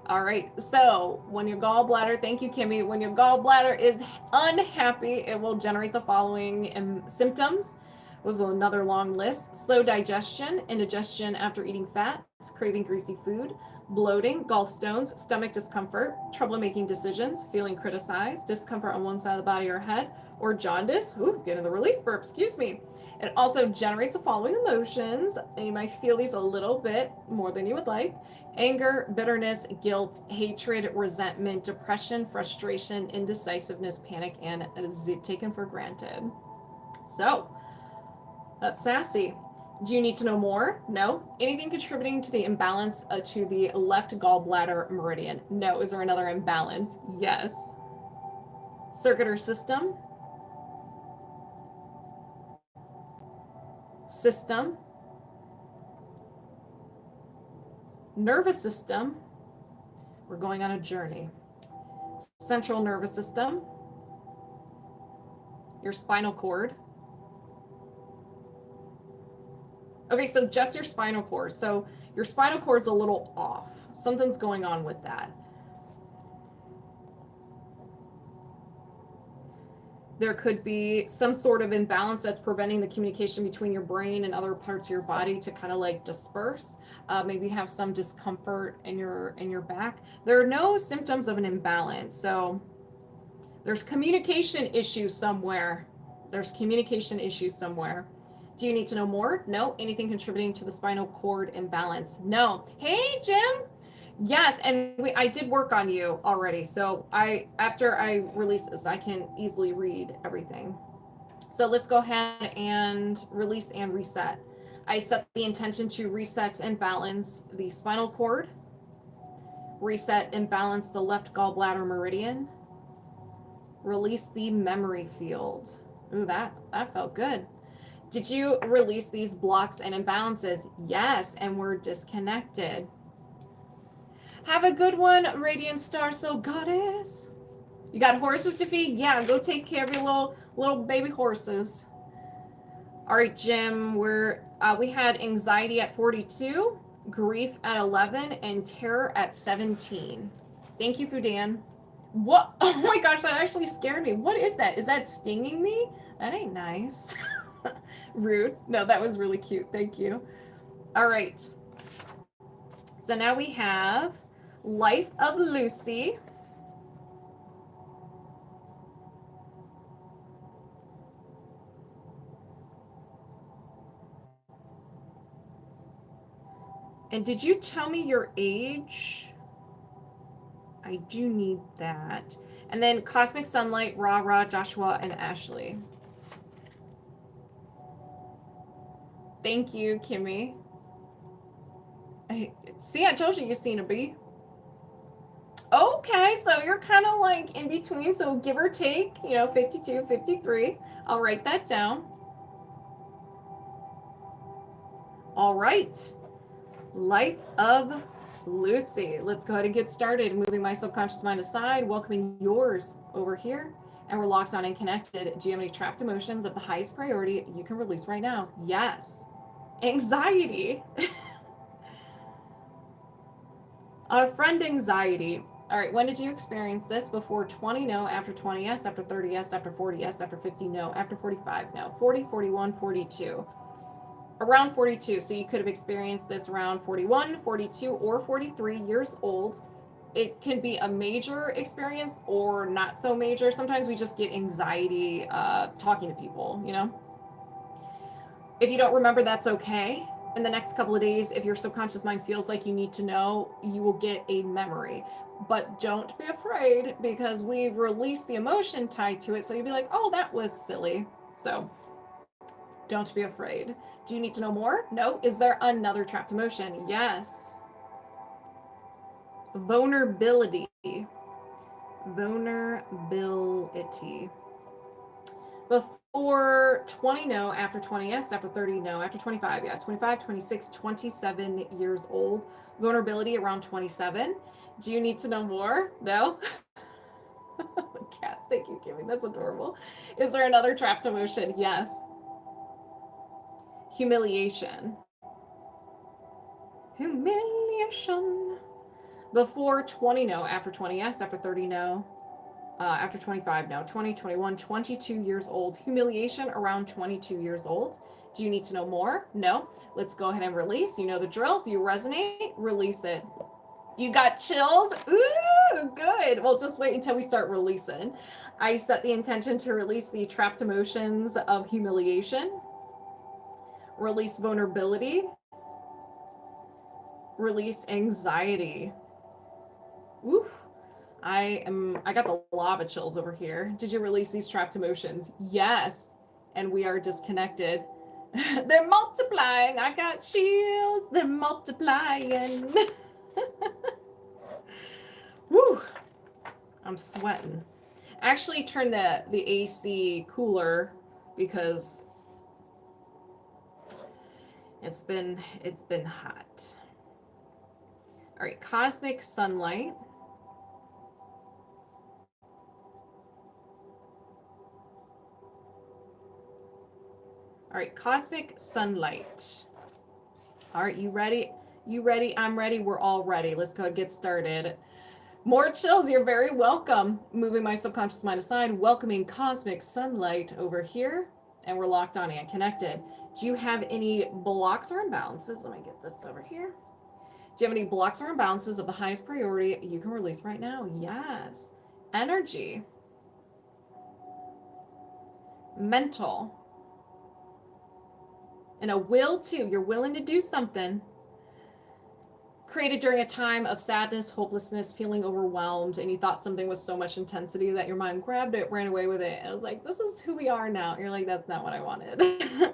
All right, so when your gallbladder, thank you, Kimmi, when your gallbladder is unhappy, it will generate the following symptoms. It was another long list. Slow digestion, indigestion after eating fats, craving greasy food, bloating, gallstones, stomach discomfort, trouble making decisions, feeling criticized, discomfort on one side of the body or head, or jaundice. Ooh, getting the release burp, excuse me. It also generates the following emotions, and you might feel these a little bit more than you would like. Anger, bitterness, guilt, hatred, resentment, depression, frustration, indecisiveness, panic, and taken for granted. So, that's sassy. Do you need to know more? No. Anything contributing to the imbalance to the left gallbladder meridian? No. Is there another imbalance? Yes. Circuit or system? System. Nervous system. We're going on a journey. Central nervous system. Your spinal cord. Okay, so just your spinal cord. So your spinal cord's a little off. Something's going on with that. There could be some sort of imbalance that's preventing the communication between your brain and other parts of your body to kind of like disperse. Maybe you have some discomfort in your back. There are no symptoms of an imbalance. So there's communication issues somewhere. There's communication issues somewhere. Do you need to know more? No. Anything contributing to the spinal cord imbalance? No. Hey, Jim. Yes, and I did work on you already. So after I release this, I can easily read everything. So let's go ahead and release and reset. I set the intention to reset and balance the spinal cord, reset and balance the left gallbladder meridian, release the memory field. Ooh, that felt good. Did you release these blocks and imbalances? Yes, and we're disconnected. Have a good one, Radiant Star Soul Goddess. You got horses to feed? Yeah, go take care of your little baby horses. All right, Jim, we had anxiety at 42, grief at 11, and terror at 17. Thank you, Fudan. What? Oh my gosh, that actually scared me. What is that? Is that stinging me? That ain't nice. Rude. No, that was really cute. Thank you. All right. So now we have Life of Lucy. And did you tell me your age? I do need that. And then Cosmic Sunlight, RaRa, Joshua, and Ashley. Thank you, Kimmi. See, I told you you've seen a bee. Okay, so you're kind of like in between, so give or take, 52, 53. I'll write that down. All right. Life of Lucy. Let's go ahead and get started. Moving my subconscious mind aside, welcoming yours over here. And we're locked on and connected. Do you have any trapped emotions of the highest priority you can release right now? Yes. Anxiety. Friend anxiety. All right, when did you experience this? Before 20, no. After 20, yes. After 30, yes. After 40, yes. After 50, no. After 45, no. 40, 41, 42. Around 42. So you could have experienced this around 41, 42, or 43 years old. It can be a major experience or not so major. Sometimes we just get anxiety talking to people, If you don't remember, that's okay. In the next couple of days, if your subconscious mind feels like you need to know, you will get a memory. But don't be afraid, because we release the emotion tied to it. So you'll be like, oh, that was silly. So don't be afraid. Do you need to know more? No. Is there another trapped emotion? Yes. Vulnerability. Vulnerability. Before 20, no. After 20, yes. After 30, no. After 25, yes. 25, 26, 27 years old. Vulnerability around 27. Do you need to know more? No. The cats, thank you, Kimmi. That's adorable. Is there another trapped emotion? Yes. Humiliation. Humiliation. Before 20, no. After 20, yes. After 30, no. After 25, no. 20, 21, 22 years old. Humiliation around 22 years old. Do you need to know more? No. Let's go ahead and release. You know the drill. If you resonate, release it. You got chills? Ooh, good. Well, just wait until we start releasing. I set the intention to release the trapped emotions of humiliation, release vulnerability, release anxiety. Woo. I got the lava chills over here. Did you release these trapped emotions? Yes. And we are disconnected. They're multiplying. I got chills. They're multiplying. Woo. I'm sweating. Actually turn the AC cooler because it's been hot. All right, cosmic sunlight. All right, cosmic sunlight. All right, you ready? You ready? I'm ready. We're all ready. Let's go and get started. More chills. You're very welcome. Moving my subconscious mind aside, welcoming cosmic sunlight over here. And we're locked on and connected. Do you have any blocks or imbalances? Let me get this over here. Do you have any blocks or imbalances of the highest priority you can release right now? Yes. Energy. Mental. And a will too. You're willing to do something. Created during a time of sadness, hopelessness, feeling overwhelmed, and you thought something was so much intensity that your mind grabbed it, ran away with it. And it was like, this is who we are now. And you're like, that's not what I wanted.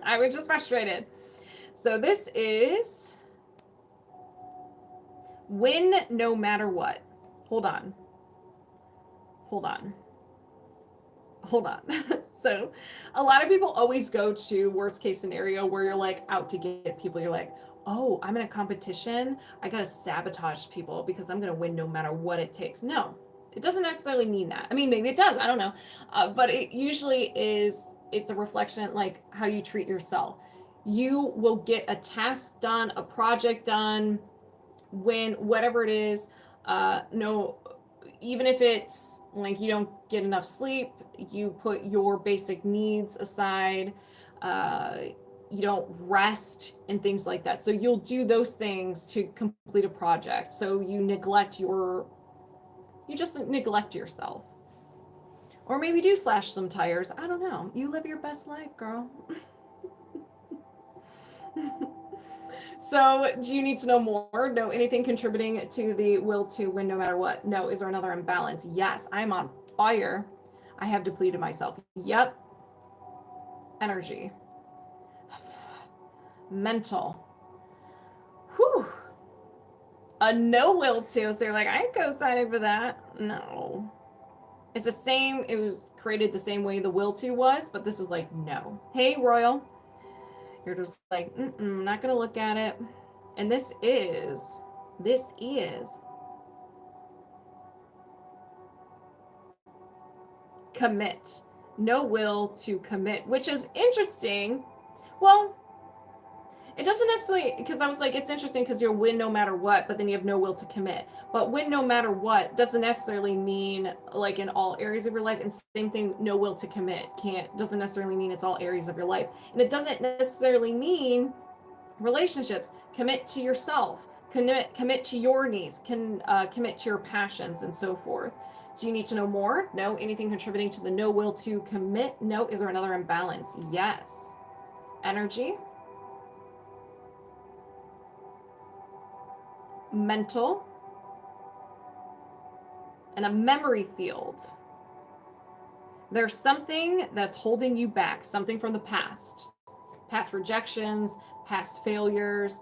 I was just frustrated. So this is win no matter what. Hold on. So a lot of people always go to worst case scenario where you're like out to get people. You're like, oh, I'm in a competition. I got to sabotage people because I'm going to win no matter what it takes. No, it doesn't necessarily mean that. I mean, maybe it does. I don't know. But it usually is, it's a reflection like how you treat yourself. You will get a task done, a project done, when whatever it is, even if it's like you don't get enough sleep, you put your basic needs aside, you don't rest and things like that. So you'll do those things to complete a project. So you just neglect yourself. Or maybe do slash some tires. I don't know. You live your best life, girl. So do you need to know more? No. Anything contributing to the will to win no matter what? No. Is there another imbalance? Yes. I'm on fire. I have depleted myself. Yep. Energy. Mental. Whew. A no will to. So you're like, I ain't co-signing for that. No. It's the same. It was created the same way the will to was, but this is like, no. Hey, Royal. You're just like, not going to look at it. And this is commit. No will to commit, which is interesting. Well, it doesn't necessarily, because I was like, it's interesting because you'll win no matter what, but then you have no will to commit. But win no matter what doesn't necessarily mean like in all areas of your life. And same thing, no will to commit doesn't necessarily mean it's all areas of your life. And it doesn't necessarily mean relationships. Commit to yourself. Commit to your needs. Commit to your passions and so forth. Do you need to know more? No. Anything contributing to the no will to commit? No. Is there another imbalance? Yes. Energy. Mental. And a memory field. There's something that's holding you back, something from the past rejections, past failures,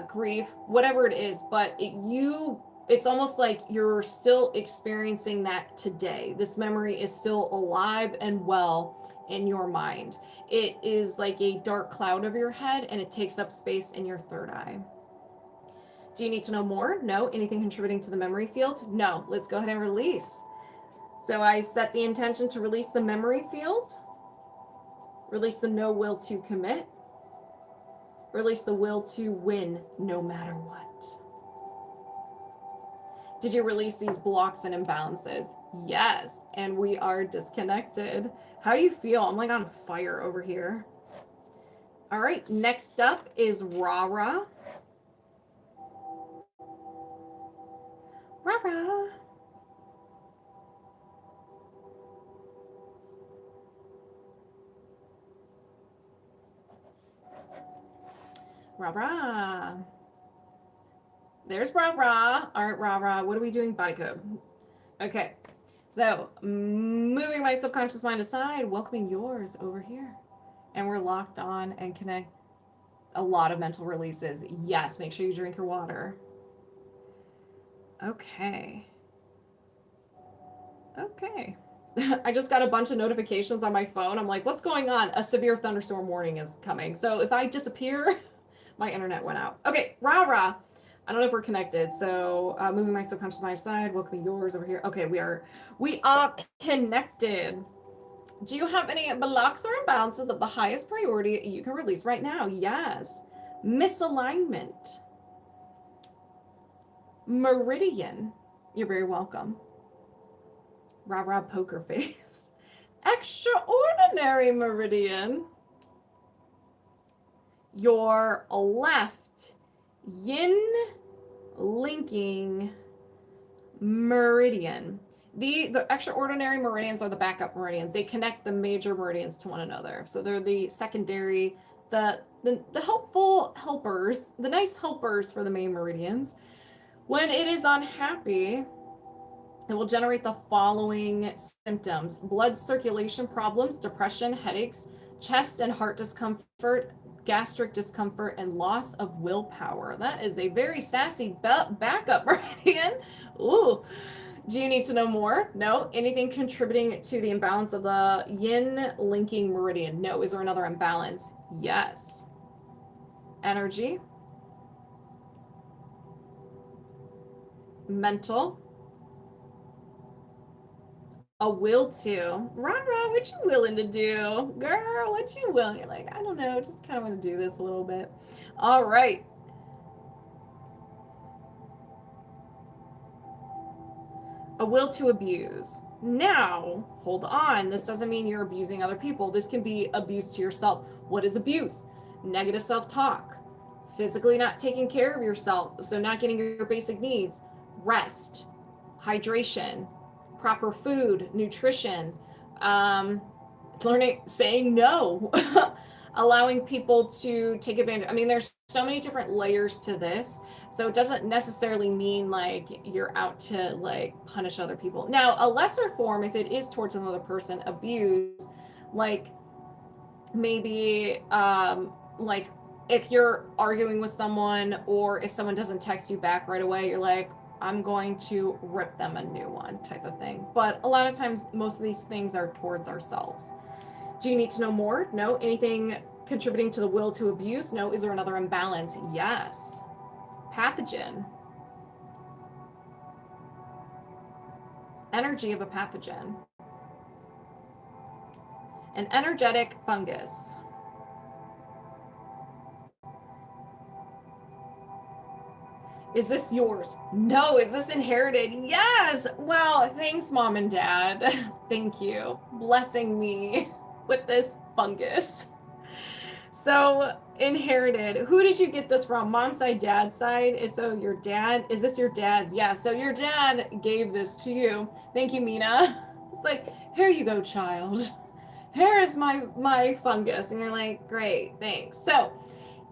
grief, whatever it is, but it's almost like you're still experiencing that today. This memory is still alive and well in your mind. It is like a dark cloud over your head, and it takes up space in your third eye. Do you need to know more? No. Anything contributing to the memory field? No. Let's go ahead and release. So I set the intention to release the memory field, release the no will to commit, release the will to win no matter what. Did you release these blocks and imbalances? Yes. And we are disconnected. How do you feel? I'm like on fire over here. All right. Next up is RaRa. RaRa. RaRa. There's RaRa. All right, RaRa. What are we doing? Body code. Okay. So moving my subconscious mind aside, welcoming yours over here. And we're locked on and connect. A lot of mental releases. Yes. Make sure you drink your water. Okay. Okay. I just got a bunch of notifications on my phone. I'm like, what's going on? A severe thunderstorm warning is coming. So if I disappear, my internet went out. Okay, RaRa. I don't know if we're connected. So moving my subconscious mind aside, welcoming yours over here. Okay, we are connected. Do you have any blocks or imbalances of the highest priority you can release right now? Yes. Misalignment. Meridian. You're very welcome. RaRa poker face. Extraordinary meridian. Your left yin linking meridian. The extraordinary meridians are the backup meridians. They connect the major meridians to one another. So they're the secondary, the helpful helpers, the nice helpers for the main meridians. When it is unhappy, it will generate the following symptoms: blood circulation problems, depression, headaches, chest and heart discomfort, gastric discomfort, and loss of willpower. That is a very sassy backup meridian. Ooh. Do you need to know more? No. Anything contributing to the imbalance of the yin linking meridian? No. Is there another imbalance? Yes. Energy. Mental. A will to. RaRa, what you willing to do? Girl, what you willing? You're like, I don't know, just kind of want to do this a little bit. All right. A will to abuse. Now, hold on. This doesn't mean you're abusing other people. This can be abuse to yourself. What is abuse? Negative self-talk. Physically not taking care of yourself, so not getting your basic needs. Rest. Hydration. Proper food, nutrition, saying no, allowing people to take advantage. I mean, there's so many different layers to this. So it doesn't necessarily mean like you're out to like punish other people. Now, a lesser form, if it is towards another person, abuse, like maybe like if you're arguing with someone or if someone doesn't text you back right away, you're like, I'm going to rip them a new one type of thing. But a lot of times, most of these things are towards ourselves. Do you need to know more? No. Anything contributing to the will to abuse? No. Is there another imbalance? Yes. Pathogen. Energy of a pathogen. An energetic fungus. Is this yours? No. Is this inherited? Yes. Well, thanks, Mom and Dad. Thank you. Blessing me with this fungus. So, inherited. Who did you get this from? Mom's side, dad's side? So your dad, is this your dad's? Yeah. So your dad gave this to you. Thank you, Minna. It's like, here you go, child. Here is my fungus. And you're like, great, thanks. So,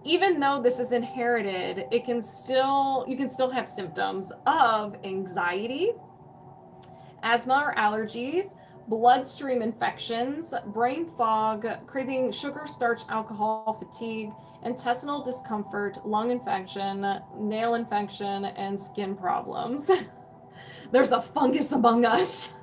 even though this is inherited, you can still have symptoms of anxiety, asthma or allergies, bloodstream infections, brain fog, craving sugar, starch, alcohol, fatigue, intestinal discomfort, lung infection, nail infection, and skin problems. There's a fungus among us.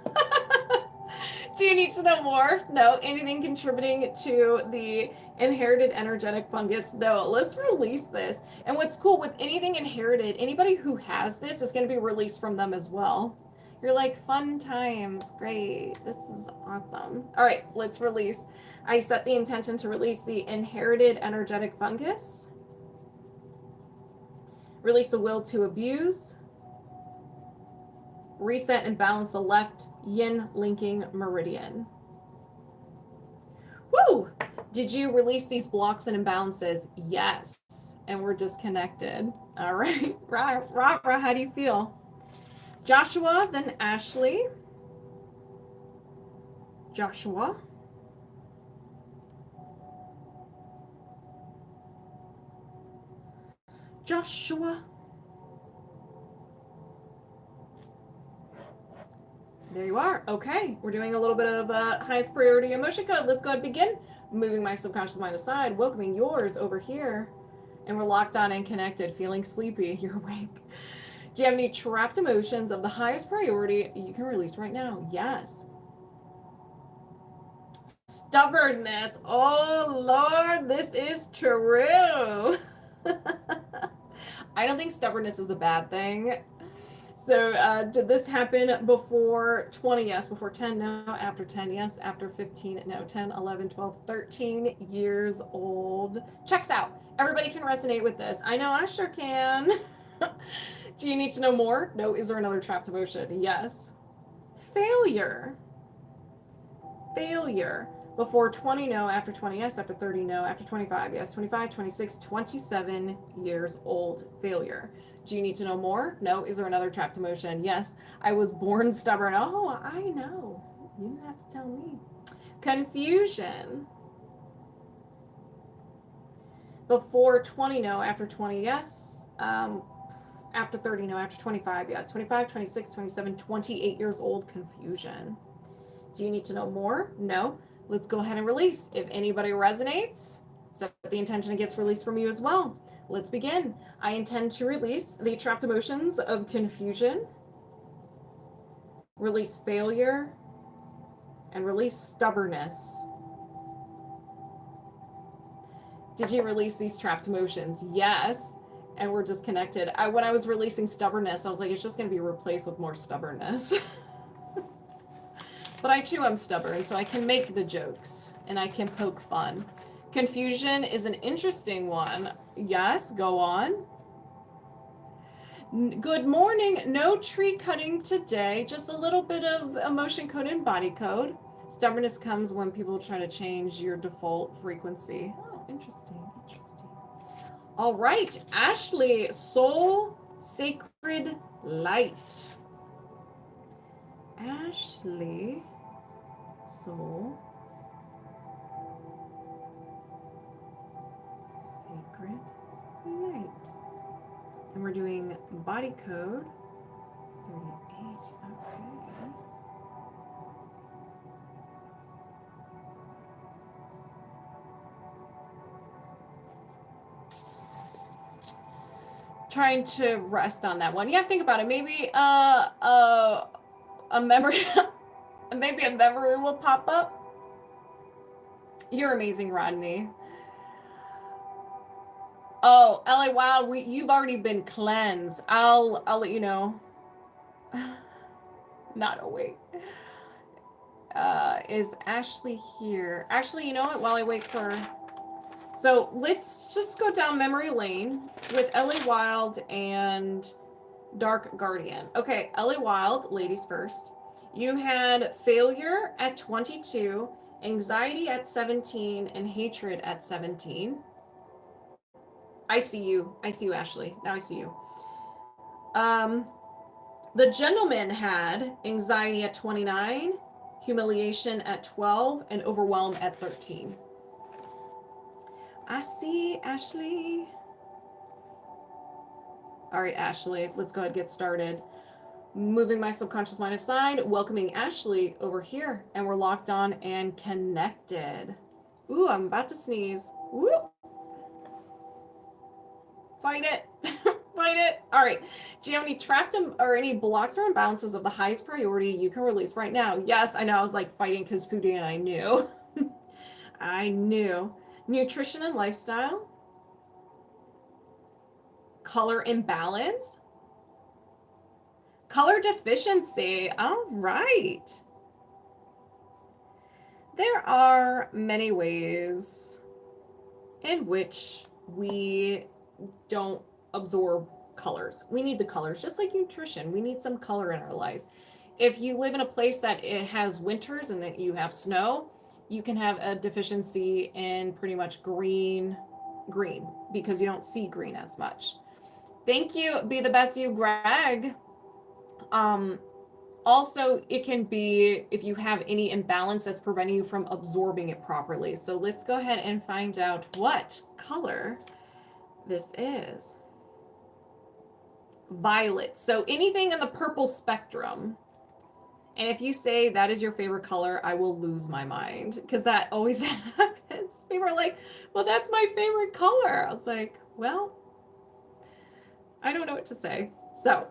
Do you need to know more? No. Anything contributing to the inherited energetic fungus? No. Let's release this. And what's cool with anything inherited, anybody who has this is going to be released from them as well. You're like, fun times. Great. This is awesome. All right, let's release. I set the intention to release the inherited energetic fungus. Release the will to abuse. Reset and balance the left yin linking meridian. Woo! Did you release these blocks and imbalances? Yes. And we're disconnected. All right. RaRa, how do you feel? Joshua, then Ashley. Joshua. Joshua. There you are. Okay, we're doing a little bit of highest priority emotion code. Let's go ahead and begin. Moving my subconscious mind aside, welcoming yours over here. And we're locked on and connected, feeling sleepy. You're awake. Do you have any trapped emotions of the highest priority you can release right now? Yes. Stubbornness. Oh, Lord, this is true. I don't think stubbornness is a bad thing. So did this happen before 20? Yes. Before 10? No. After 10? Yes. After 15? No. 10, 11, 12, 13 years old. Checks out. Everybody can resonate with this. I know I sure can. Do you need to know more? No. Is there another trapped emotion? Yes. Failure. Failure. Before 20, no. After 20, yes. After 30, no. After 25, yes. 25, 26, 27 years old. Failure. Do you need to know more? No. Is there another trapped emotion? Yes. I was born stubborn. Oh, I know. You didn't have to tell me. Confusion. Before 20, no. After 20, yes. After 30, no. After 25, yes. 25, 26, 27, 28 years old. Confusion. Do you need to know more? No. Let's go ahead and release. If anybody resonates, set the intention it gets released from you as well. Let's begin. I intend to release the trapped emotions of confusion, release failure, and release stubbornness. Did you release these trapped emotions? Yes. And we're disconnected. When I was releasing stubbornness, I was like, it's just going to be replaced with more stubbornness. But I too am stubborn, so I can make the jokes and I can poke fun. Confusion is an interesting one. Yes, go on. Good morning. No tree cutting today. Just a little bit of emotion code and body code. Stubbornness comes when people try to change your default frequency. Oh, interesting. Interesting. All right, Ashley, soul, sacred light. Ashley, soul, sacred light. And we're doing body code 38. Okay. Trying to rest on that one. Yeah, think about it. Maybe a memory maybe a memory will pop up. You're amazing, Rodney. Oh, LA Wild, you've already been cleansed. I'll let you know. Not awake. Is Ashley here? Ashley, you know what? While I wait for her. So let's just go down memory lane with LA Wild and Dark Guardian. Okay, LA Wild, ladies first. You had failure at 22, anxiety at 17, and hatred at 17. I see you, Ashley. Now I see you. The gentleman had anxiety at 29, humiliation at 12, and overwhelm at 13. I see, Ashley. All right, Ashley, let's go ahead and get started. Moving my subconscious mind aside, welcoming Ashley over here, and we're locked on and connected. Ooh, I'm about to sneeze. Woo! Fight it. Fight it. All right. Do you have any trapped or any blocks or imbalances of the highest priority you can release right now? Yes, I know. I was like fighting because foodie and I knew. I knew. Nutrition and lifestyle. Color imbalance. Color deficiency. All right. There are many ways in which we don't absorb colors. We need the colors, just like nutrition. We need some color in our life. If you live in a place that it has winters and that you have snow, you can have a deficiency in pretty much green, because you don't see green as much. Thank you. Be the best you, Greg. Also, it can be if you have any imbalance that's preventing you from absorbing it properly. So let's go ahead and find out what color this is. Violet. So anything in the purple spectrum. And if you say that is your favorite color, I will lose my mind, because that always happens. People are like, well, that's my favorite color. I was like, well, I don't know what to say. So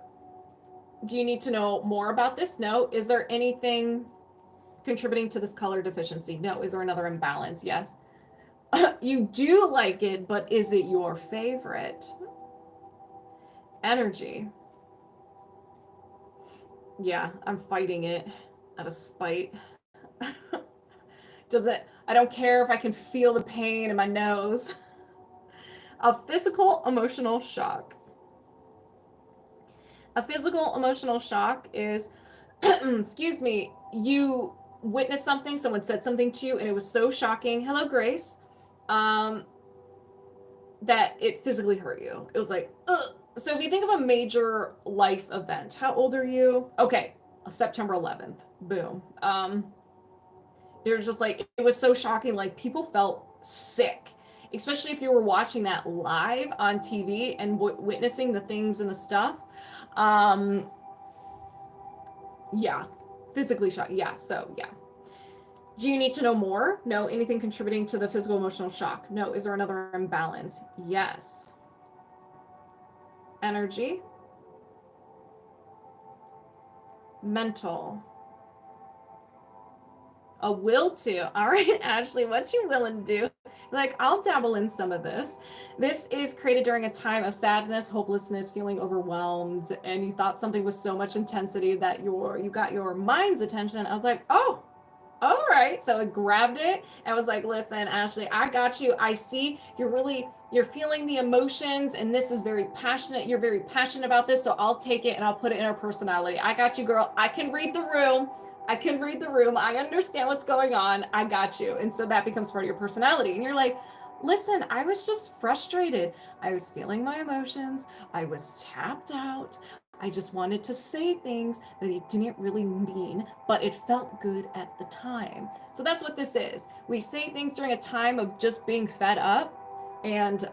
do you need to know more about this? No. Is there anything contributing to this color deficiency? No. Is there another imbalance? Yes. You do like it, but is it your favorite? Energy. Yeah, I'm fighting it out of spite. I don't care if I can feel the pain in my nose. A physical emotional shock. A physical emotional shock is, excuse me, you witnessed something, someone said something to you, and it was so shocking. Hello, Grace. That it physically hurt you. It was like, ugh. So if you think of a major life event, how old are you? Okay, September 11th. Boom. You're just like, it was so shocking. Like, people felt sick, especially if you were watching that live on TV and witnessing the things and the stuff. Yeah, physically shocked. Yeah, so yeah. Do you need to know more? No. Anything contributing to the physical emotional shock? No. Is there another imbalance? Yes. Energy. Mental. A will to. All right, Ashley, what you willing to do? Like, I'll dabble in some of this. This is created during a time of sadness, hopelessness, feeling overwhelmed, and you thought something was so much intensity that you got your mind's attention. I was like, oh, all right. So I grabbed it and was like, listen, Ashley, I got you. I see you're feeling the emotions, and this is very passionate. You're very passionate about this. So I'll take it and I'll put it in our personality. I got you, girl. I can read the room. I understand what's going on. I got you. And so that becomes part of your personality. And you're like, listen, I was just frustrated. I was feeling my emotions. I was tapped out. I just wanted to say things that he didn't really mean, but it felt good at the time. So that's what this is. We say things during a time of just being fed up, And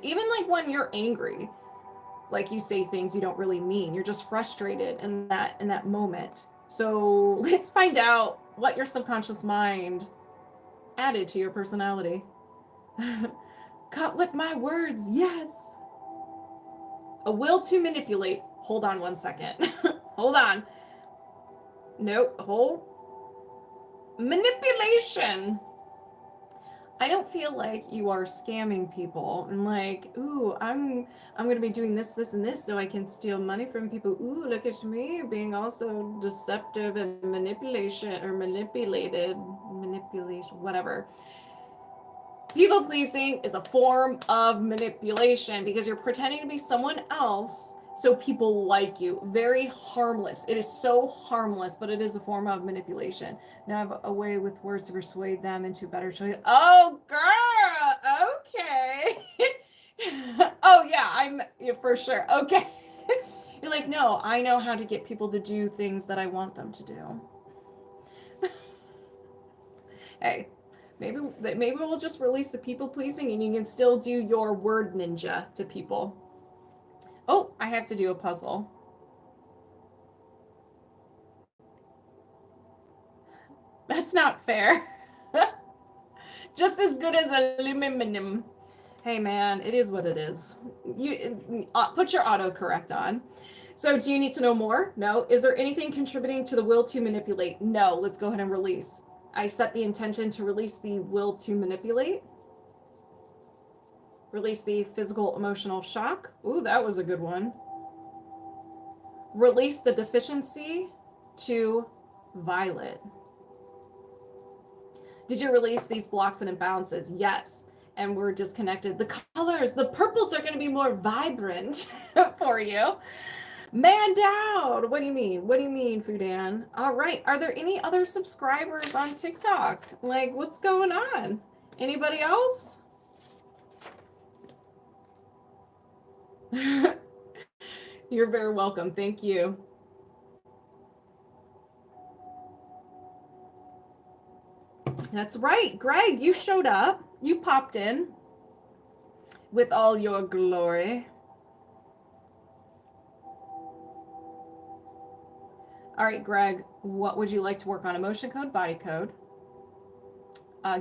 even like when you're angry, like you say things you don't really mean. You're just frustrated in that moment. So let's find out what your subconscious mind added to your personality. Cut with my words, yes. A will to manipulate. Hold on one second. Hold on. Nope. Hold. Manipulation. I don't feel like you are scamming people and like, ooh, I'm gonna be doing this, this, and this so I can steal money from people. Ooh, look at me being also deceptive and manipulation or manipulated, manipulation, whatever. People pleasing is a form of manipulation because you're pretending to be someone else so people like you. Very harmless. It is so harmless, but it is a form of manipulation. Now I have a way with words to persuade them into better choice. Oh, girl. Okay. Oh, yeah, for sure. Okay. You're like, no, I know how to get people to do things that I want them to do. Hey, maybe we'll just release the people pleasing and you can still do your word ninja to people. Oh, I have to do a puzzle. That's not fair. Just as good as aluminum. Hey man, it is what it is. You put your autocorrect on. So do you need to know more? No. Is there anything contributing to the will to manipulate? No. Let's go ahead and release. I set the intention to release the will to manipulate. Release the physical emotional shock. Ooh, that was a good one. Release the deficiency to violet. Did you release these blocks and imbalances? Yes. And we're disconnected. The colors, the purples are going to be more vibrant for you. Man down. What do you mean? What do you mean, Fudan? All right. Are there any other subscribers on TikTok? Like, what's going on? Anybody else? You're very welcome. Thank you. That's right. Greg, you showed up. You popped in with all your glory. All right, Greg, what would you like to work on? Emotion code, body code?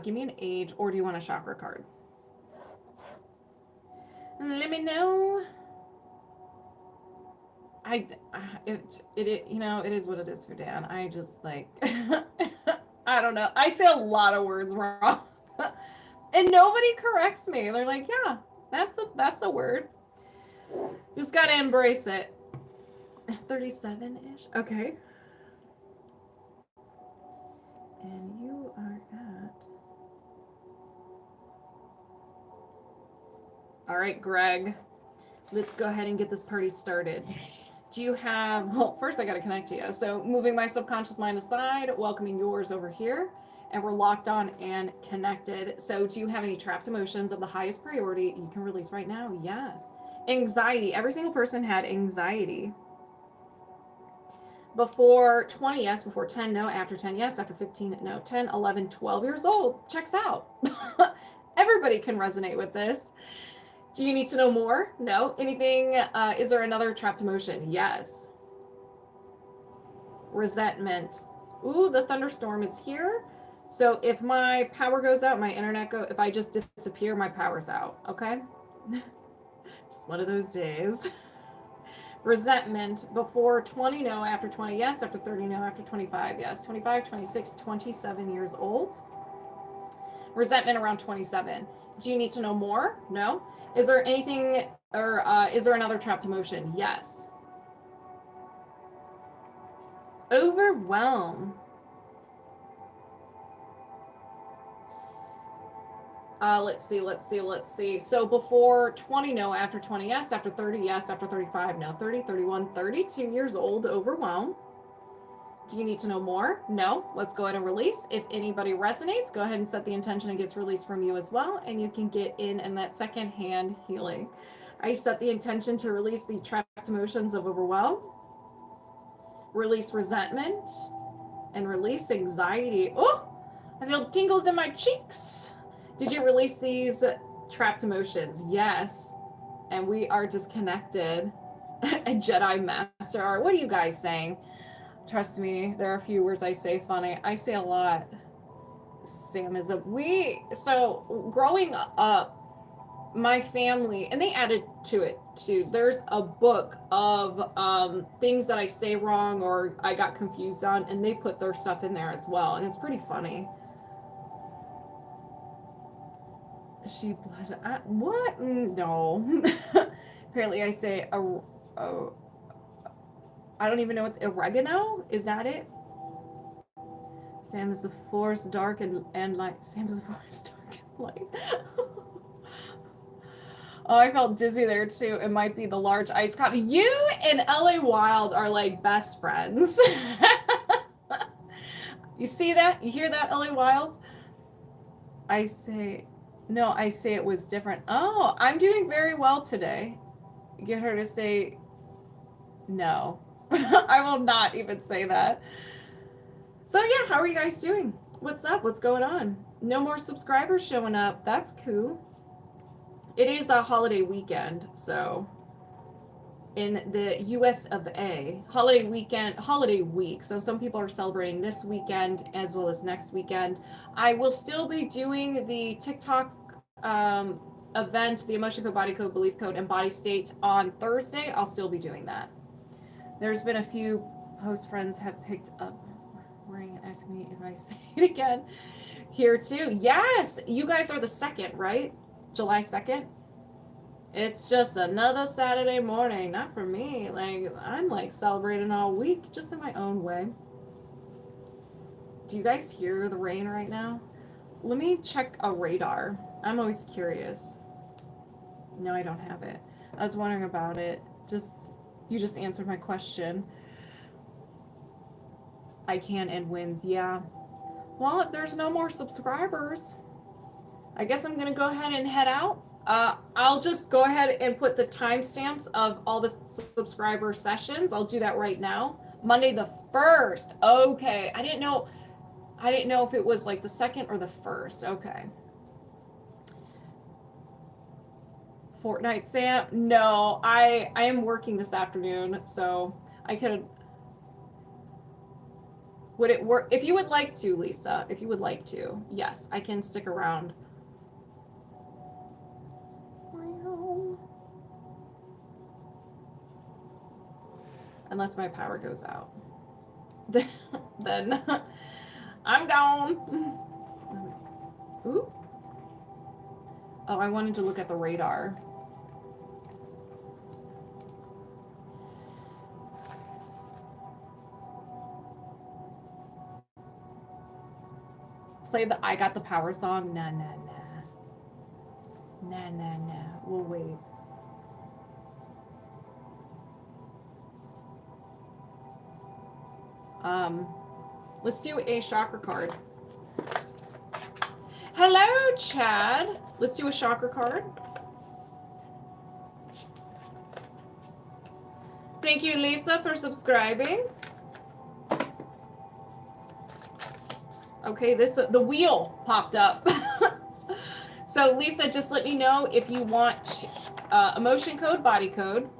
Give me an age, or do you want a chakra card? Let me know. It you know, it is what it is for Dan. I just like, I don't know. I say a lot of words wrong. And nobody corrects me. They're like, yeah, that's a word. Just gotta embrace it. 37-ish. Okay. And you are at... All right, Greg. Let's go ahead and get this party started. Do you have... Well, first I gotta connect to you. So moving my subconscious mind aside, welcoming yours over here. And we're locked on and connected. So do you have any trapped emotions of the highest priority you can release right now? Yes. Anxiety. Every single person had anxiety. Before 20, yes. Before 10, no. After 10, yes. After 15, no. 10, 11, 12 years old. Checks out. Everybody can resonate with this. Do you need to know more? No. Anything? Is there another trapped emotion? Yes. Resentment. Ooh, the thunderstorm is here. So if my power goes out, my internet if I just disappear, my power's out. Okay. Just one of those days. Resentment. Before 20, no. After 20, yes. After 30, no. After 25, yes. 25, 26, 27 years old. Resentment around 27. Do you need to know more? No. Is there anything, or is there another trapped emotion? Yes. Overwhelm. Let's see. So before 20, no. After 20, yes. After 30, yes. After 35, no. 30, 31, 32 years old, overwhelm. Do you need to know more? No. Let's go ahead and release. If anybody resonates, go ahead and set the intention and gets released from you as well. And you can get in that second hand healing. I set the intention to release the trapped emotions of overwhelm, release resentment, and release anxiety. Oh, I feel tingles in my cheeks. Did you release these trapped emotions? Yes. And we are disconnected. A Jedi Master Art. What are you guys saying? Trust me, there are a few words I say funny. I say a lot. Sam is a so growing up, my family, and they added to it too, there's a book of things that I say wrong or I got confused on, and they put their stuff in there as well, and it's pretty funny. She blood. What? No. Apparently, I say I don't even know what oregano is. That it? Sam is the force, dark and light. Sam is the force, dark and light. Oh, I felt dizzy there too. It might be the large iced coffee. You and LA Wilde are like best friends. You see that? You hear that, LA Wilde? I say it was different. Oh, I'm doing very well today. Get her to say no. I will not even say that. So yeah, how are you guys doing? What's up? What's going on? No more subscribers showing up. That's cool. It is a holiday weekend, so in the US of A, holiday week. So some people are celebrating this weekend as well as next weekend. I will still be doing the TikTok event, the emotion code, body code, belief code, and body state on Thursday. I'll still be doing that. There's been a few post friends have picked up wearing and asking me if I say it again here too. Yes, you guys are the 2nd, right? July 2nd. It's just another Saturday morning. Not for me. Like, I'm like celebrating all week just in my own way. Do you guys hear the rain right now? Let me check a radar. I'm always curious. No, I don't have it. I was wondering about it. You just answered my question. I can end wins. Yeah. Well, if there's no more subscribers, I guess I'm going to go ahead and head out. I'll just go ahead and put the timestamps of all the subscriber sessions. I'll do that right now. Monday the 1st. Okay. I didn't know if it was like the 2nd or the 1st. Okay. Fortnite Sam? No, I am working this afternoon, so I could. Would it work? If you would like to, Lisa, if you would like to, yes, I can stick around. Unless my power goes out. Then I'm gone. Ooh. Oh, I wanted to look at the radar. Play the I Got the Power song. Nah. We'll wait. Let's do a chakra card. Hello, Chad. Let's do a chakra card. Thank you, Lisa, for subscribing. Okay, the wheel popped up. So, Lisa, just let me know if you want emotion code, body code,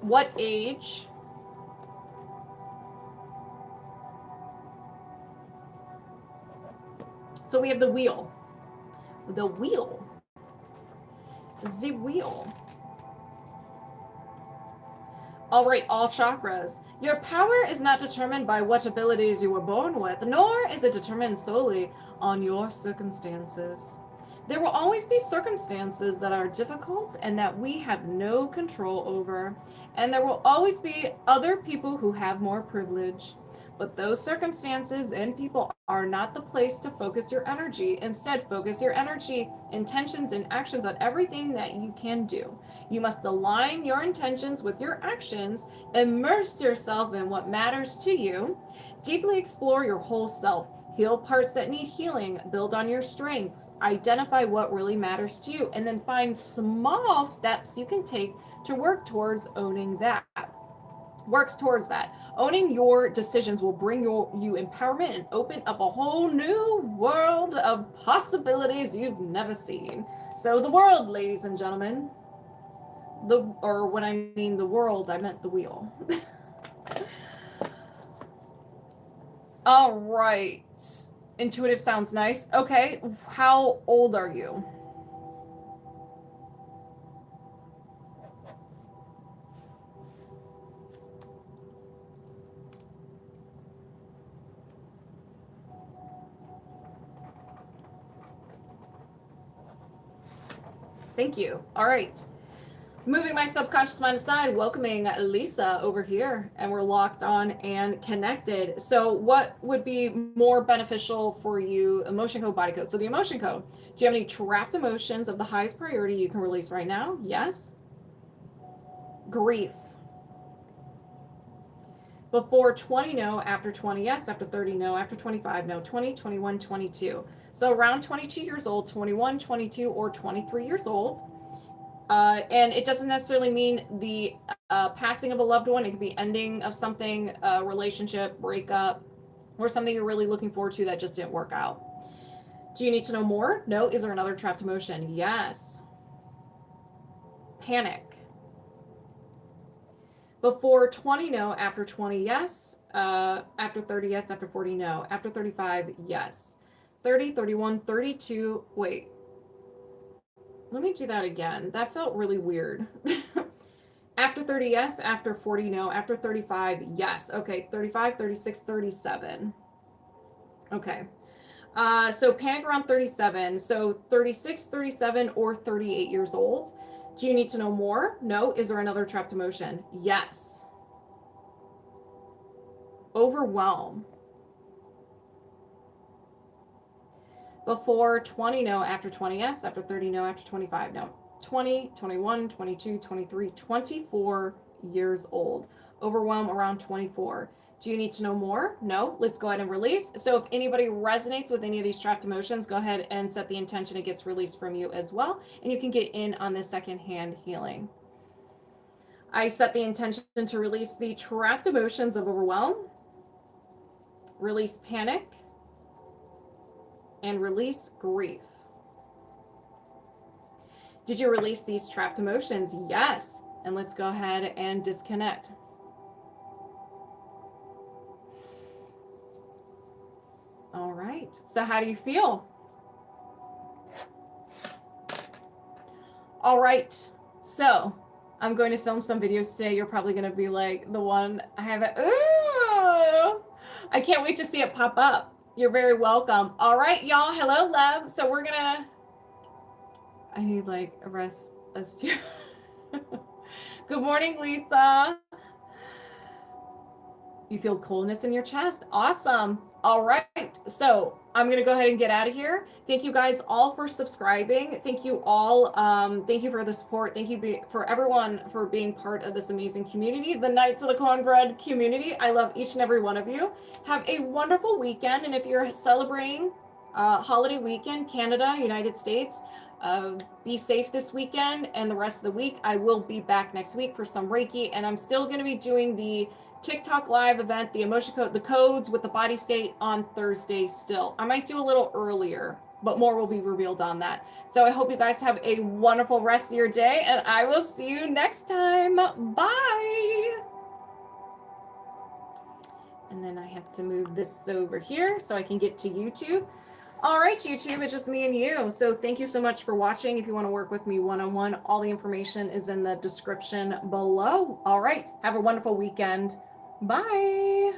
what age. So we have the wheel. The wheel. The wheel. All right, all chakras. Your power is not determined by what abilities you were born with, nor is it determined solely on your circumstances. There will always be circumstances that are difficult and that we have no control over, and there will always be other people who have more privilege. But those circumstances and people are not the place to focus your energy. Instead, focus your energy, intentions, and actions on everything that you can do. You must align your intentions with your actions, immerse yourself in what matters to you, deeply explore your whole self, heal parts that need healing, build on your strengths, identify what really matters to you, and then find small steps you can take to work towards owning that. works towards that. Owning your decisions will bring you empowerment and open up a whole new world of possibilities you've never seen. So the world, ladies and gentlemen, or when I mean the world, I meant the wheel. All right. Intuitive sounds nice. Okay. How old are you? Thank you. All right. Moving my subconscious mind aside, welcoming Lisa over here, and we're locked on and connected. So what would be more beneficial for you? Emotion code, body code. So the emotion code, do you have any trapped emotions of the highest priority you can release right now? Yes. Grief. Before 20, no. After 20, yes. After 30, no. After 25, no. 20, 21, 22. So around 22 years old, 21, 22, or 23 years old. And it doesn't necessarily mean the passing of a loved one. It could be ending of something, relationship, breakup, or something you're really looking forward to that just didn't work out. Do you need to know more? No. Is there another trapped emotion? Yes. Panic. Before 20, no. After 20, yes. After 30, yes. After 40, no. After 35, yes. 30, 31, 32. Wait. Let me do that again. That felt really weird. After 30, yes. After 40, no. After 35, yes. Okay. 35, 36, 37. Okay. So panic around 37. So 36, 37, or 38 years old. Do you need to know more? No. Is there another trapped emotion? Yes. Overwhelm. Before 20, no. After 20, yes. After 30, no. After 25, no. 20, 21, 22, 23, 24 years old. Overwhelm around 24. Do you need to know more? No. Let's go ahead and release. So if anybody resonates with any of these trapped emotions, go ahead and set the intention it gets released from you as well. And you can get in on this secondhand healing. I set the intention to release the trapped emotions of overwhelm, release panic, and release grief. Did you release these trapped emotions? Yes. And let's go ahead and disconnect. All right. So how do you feel? All right. So I'm going to film some videos today. You're probably going to be like the one I have it. Ooh, I can't wait to see it pop up. You're very welcome. All right, y'all. Hello, love. So we're going to, I need like a rest us too. Good morning, Lisa. You feel coolness in your chest. Awesome. All right. So I'm going to go ahead and get out of here. Thank you guys all for subscribing. Thank you all. Thank you for the support. Thank you for everyone for being part of this amazing community, the Knights of the Cornbread community. I love each and every one of you. Have a wonderful weekend. And if you're celebrating holiday weekend, Canada, United States, be safe this weekend and the rest of the week. I will be back next week for some Reiki, and I'm still going to be doing the TikTok live event, the emotion code, the codes with the body state on Thursday still. I might do a little earlier, but more will be revealed on that. So I hope you guys have a wonderful rest of your day, and I will see you next time. Bye. And then I have to move this over here so I can get to YouTube. All right, YouTube, it's just me and you. So thank you so much for watching. If you want to work with me one-on-one, all the information is in the description below. All right, have a wonderful weekend. Bye.